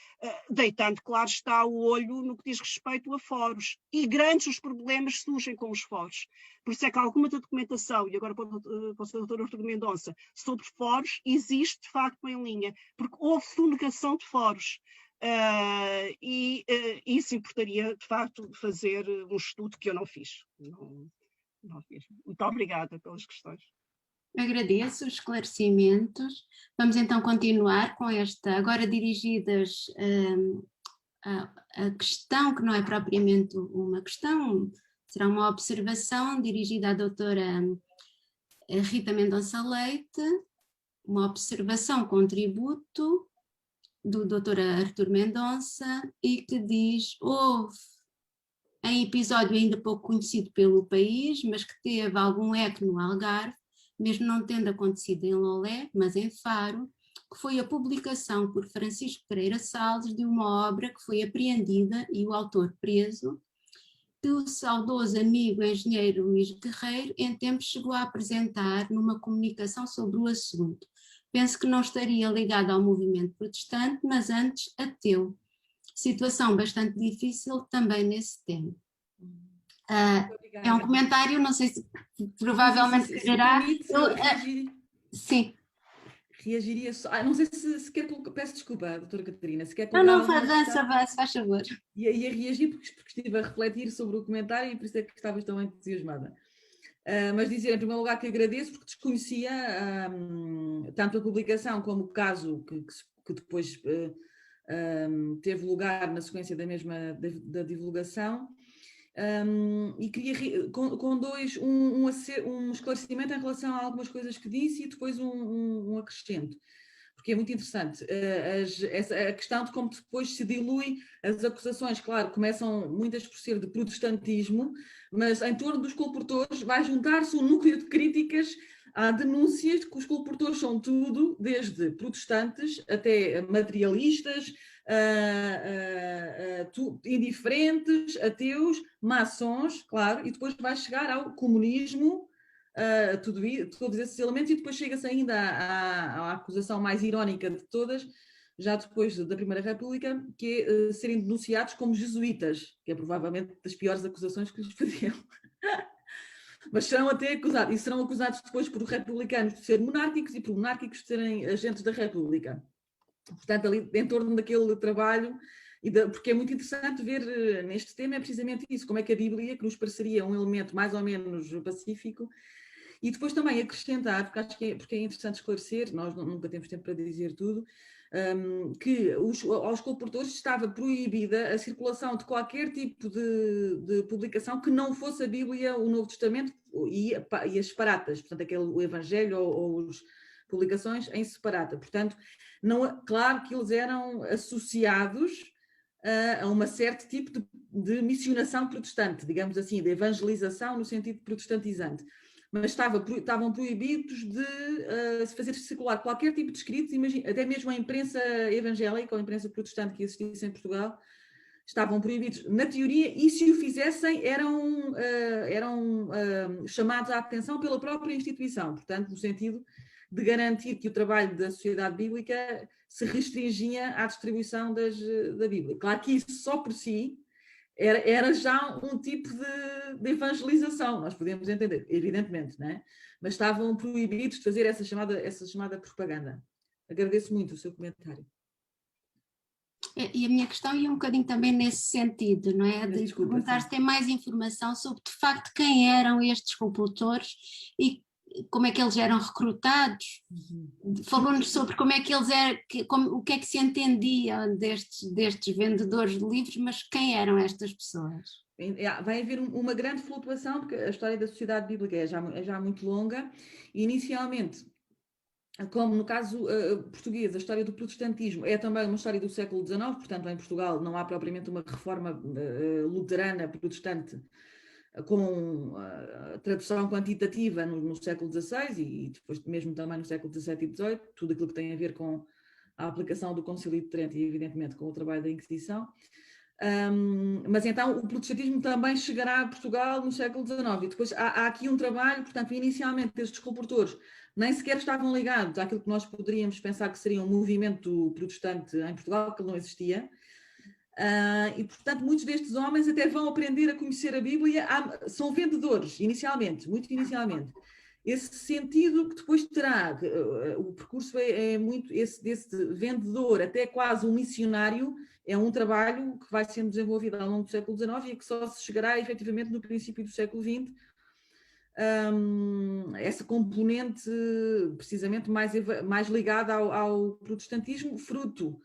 deitando, claro está, o olho no que diz respeito a foros. E grandes os problemas surgem com os foros. Por isso é que alguma da documentação, e agora para o Sr. Dr. Artur Mendonça, sobre foros, existe de facto em linha, porque houve sonegação de foros. Isso importaria, de facto, fazer um estudo que eu não fiz. Não fiz. Muito obrigada pelas questões. Agradeço os esclarecimentos. Vamos então continuar com esta, agora dirigidas a questão que não é propriamente uma questão, será uma observação dirigida à doutora Rita Mendonça Leite, uma observação contributo do Dr. Artur Mendonça, e que diz: houve em episódio ainda pouco conhecido pelo país, mas que teve algum eco no Algarve, mesmo não tendo acontecido em Lolé, mas em Faro, que foi a publicação por Francisco Pereira Salles de uma obra que foi apreendida e o autor preso, que o saudoso amigo engenheiro Luís Guerreiro em tempos chegou a apresentar numa comunicação sobre o assunto. Penso que não estaria ligado ao movimento protestante, mas antes ateu. Situação bastante difícil também nesse tempo. É um comentário, não sei se provavelmente quererá. Sim. Reagiria só. Não sei se quer colocar. Peço desculpa, doutora Catarina, se quer colocar. Não, faz favor. Ia reagir porque estive a refletir sobre o comentário e por isso é que estavas tão entusiasmada. Mas dizer, em primeiro lugar, que agradeço porque desconhecia tanto a publicação como o caso que depois teve lugar na sequência da mesma da divulgação. E queria com dois um esclarecimento em relação a algumas coisas que disse e depois um acrescento, porque é muito interessante a questão de como depois se dilui as acusações. Claro, começam muitas por ser de protestantismo, mas em torno dos colportores vai juntar-se um núcleo de críticas à denúncias de que os colportores são tudo, desde protestantes até materialistas, indiferentes, ateus, maçons, claro, e depois vai chegar ao comunismo, todos esses elementos, e depois chega-se ainda à acusação mais irónica de todas, já depois da Primeira República, que é serem denunciados como jesuítas, que é provavelmente das piores acusações que lhes podiam. Mas serão até acusados, e serão acusados depois por republicanos de serem monárquicos e por monárquicos de serem agentes da República. Portanto, ali em torno daquele trabalho, porque é muito interessante ver neste tema, é precisamente isso, como é que a Bíblia, que nos pareceria um elemento mais ou menos pacífico, e depois também acrescentar, porque acho que porque é interessante esclarecer, nós nunca temos tempo para dizer tudo, que aos colportores estava proibida a circulação de qualquer tipo de publicação que não fosse a Bíblia, o Novo Testamento e as separatas, portanto, o Evangelho ou as publicações em separata. Portanto, claro que eles eram associados a um certo tipo de missionação protestante, digamos assim, de evangelização no sentido protestantizante. Mas estavam proibidos de fazer circular qualquer tipo de escritos, até mesmo a imprensa evangélica ou a imprensa protestante que existisse em Portugal, estavam proibidos na teoria, e se o fizessem eram chamados à atenção pela própria instituição, portanto, no sentido de garantir que o trabalho da Sociedade Bíblica se restringia à distribuição da Bíblia. Claro que isso só por si era já um tipo de evangelização, nós podemos entender, evidentemente, não é? Mas estavam proibidos de fazer essa chamada propaganda. Agradeço muito o seu comentário. E a minha questão ia um bocadinho também nesse sentido, não é? De perguntar se tem mais informação sobre, de facto, quem eram estes colportores e como é que eles eram recrutados. Falou-nos sobre como é que eles eram, o que é que se entendia destes vendedores de livros, mas quem eram estas pessoas? Vai haver uma grande flutuação, porque a história da Sociedade Bíblica é já muito longa. Inicialmente, como no caso português, a história do protestantismo é também uma história do século XIX, portanto, em Portugal não há propriamente uma reforma luterana protestante com tradução quantitativa no século XVI e depois mesmo também no século XVII e XVIII, tudo aquilo que tem a ver com a aplicação do Concílio de Trento e, evidentemente, com o trabalho da Inquisição. Mas então o protestantismo também chegará a Portugal no século XIX e depois há aqui um trabalho, portanto, inicialmente estes colportores nem sequer estavam ligados àquilo que nós poderíamos pensar que seria um movimento protestante em Portugal, que não existia. E, portanto, muitos destes homens até vão aprender a conhecer a Bíblia, são vendedores, muito inicialmente. Esse sentido que depois terá, o percurso é muito desse vendedor até quase um missionário, é um trabalho que vai sendo desenvolvido ao longo do século XIX e que só se chegará efetivamente no princípio do século XX. Essa componente precisamente mais ligada ao protestantismo, fruto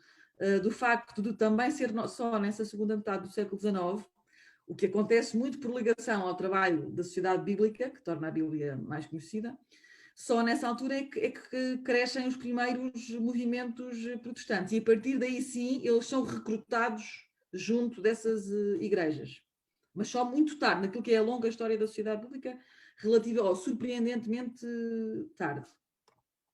do facto de também ser só nessa segunda metade do século XIX, o que acontece muito por ligação ao trabalho da Sociedade Bíblica, que torna a Bíblia mais conhecida, só nessa altura é que crescem os primeiros movimentos protestantes e a partir daí sim eles são recrutados junto dessas igrejas. Mas só muito tarde, naquilo que é a longa história da Sociedade Bíblica, relativa ou surpreendentemente tarde.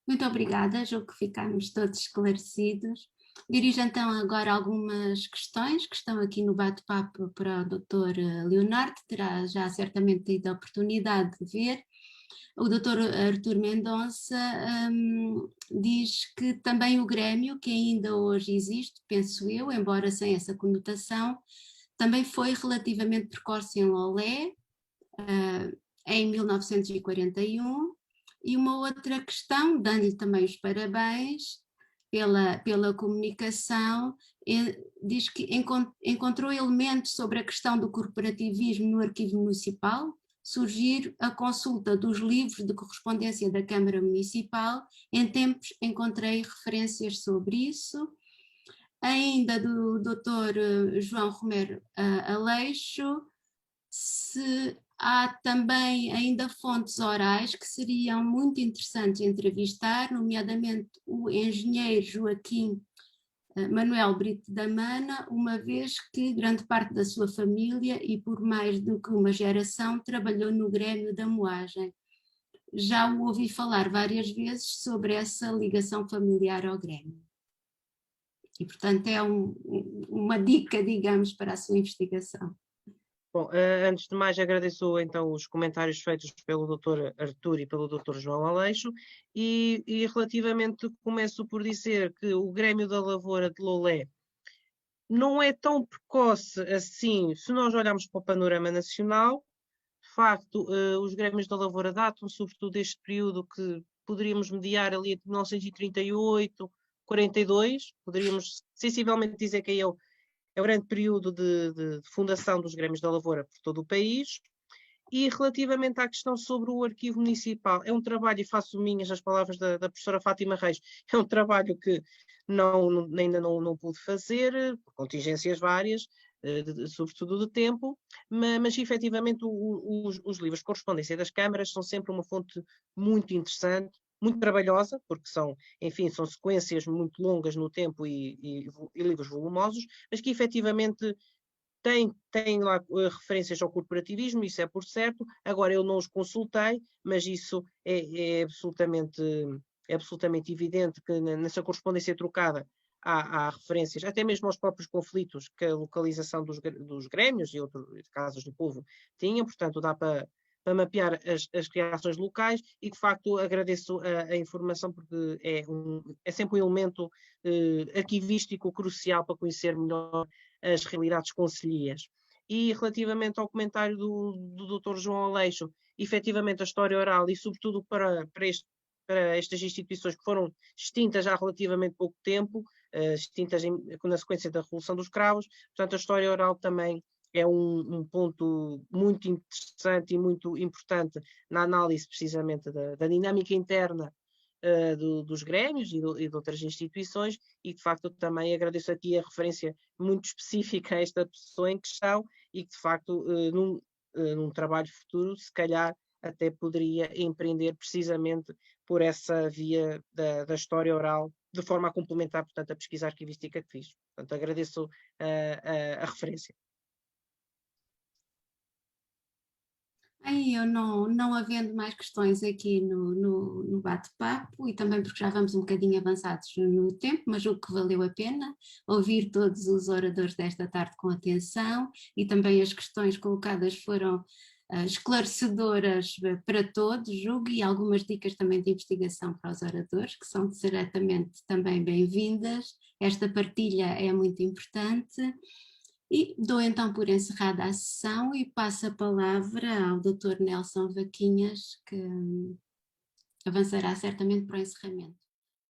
Muito obrigada, julgo que ficámos todos esclarecidos. Dirijo então agora algumas questões que estão aqui no bate-papo para o Dr. Leonardo, terá já certamente tido a oportunidade de ver. O Dr. Artur Mendonça diz que também o Grêmio, que ainda hoje existe, penso eu, embora sem essa conotação, também foi relativamente precoce em Lolé, em 1941, e uma outra questão, dando-lhe também os parabéns pela comunicação, diz que encontrou elementos sobre a questão do corporativismo no arquivo municipal, surgir a consulta dos livros de correspondência da Câmara Municipal, em tempos encontrei referências sobre isso. Ainda do Dr. João Romero Aleixo, se há também ainda fontes orais que seriam muito interessantes entrevistar, nomeadamente o engenheiro Joaquim Manuel Brito da Mana, uma vez que grande parte da sua família e por mais do que uma geração trabalhou no Grêmio da Moagem. Já o ouvi falar várias vezes sobre essa ligação familiar ao Grêmio. E, portanto, é uma dica, digamos, para a sua investigação. Bom, antes de mais agradeço então os comentários feitos pelo Dr. Artur e pelo Dr. João Aleixo e relativamente começo por dizer que o Grêmio da Lavoura de Lolé não é tão precoce assim se nós olharmos para o panorama nacional. De facto, os Grêmios da Lavoura datam sobretudo deste período que poderíamos mediar ali entre 1938, 42, poderíamos sensivelmente dizer que aí é o grande período de fundação dos Grêmios da Lavoura por todo o país. E relativamente à questão sobre o arquivo municipal, é um trabalho, e faço minhas as palavras da professora Fátima Reis, é um trabalho que ainda não pude fazer, por contingências várias, sobretudo de tempo, mas efetivamente os livros de correspondência das câmaras são sempre uma fonte muito interessante, muito trabalhosa, porque são sequências muito longas no tempo e livros volumosos, mas que efetivamente tem lá referências ao corporativismo, isso é por certo. Agora eu não os consultei, mas isso é absolutamente evidente que nessa correspondência trocada há referências, até mesmo aos próprios conflitos que a localização dos Grêmios e outros casas do povo tinham, portanto dá para mapear as reações locais e de facto agradeço a informação porque é sempre um elemento arquivístico crucial para conhecer melhor as realidades concelhias. E relativamente ao comentário do Dr. João Aleixo, efetivamente a história oral e sobretudo para estas instituições que foram extintas há relativamente pouco tempo, extintas na sequência da Revolução dos Cravos, portanto a história oral também é um ponto muito interessante e muito importante na análise precisamente da dinâmica interna dos Grêmios e de outras instituições, e de facto também agradeço aqui a referência muito específica a esta pessoa em questão e que de facto num trabalho futuro se calhar até poderia empreender precisamente por essa via da história oral, de forma a complementar, portanto, a pesquisa arquivística que fiz. Portanto, agradeço a referência. Eu não havendo mais questões aqui no bate-papo, e também porque já vamos um bocadinho avançados no tempo, mas julgo que valeu a pena ouvir todos os oradores desta tarde com atenção, e também as questões colocadas foram esclarecedoras para todos, julgo, e algumas dicas também de investigação para os oradores, que são certamente também bem-vindas. Esta partilha é muito importante. E dou então por encerrada a sessão e passo a palavra ao Dr. Nelson Vaquinhas, que avançará certamente para o encerramento.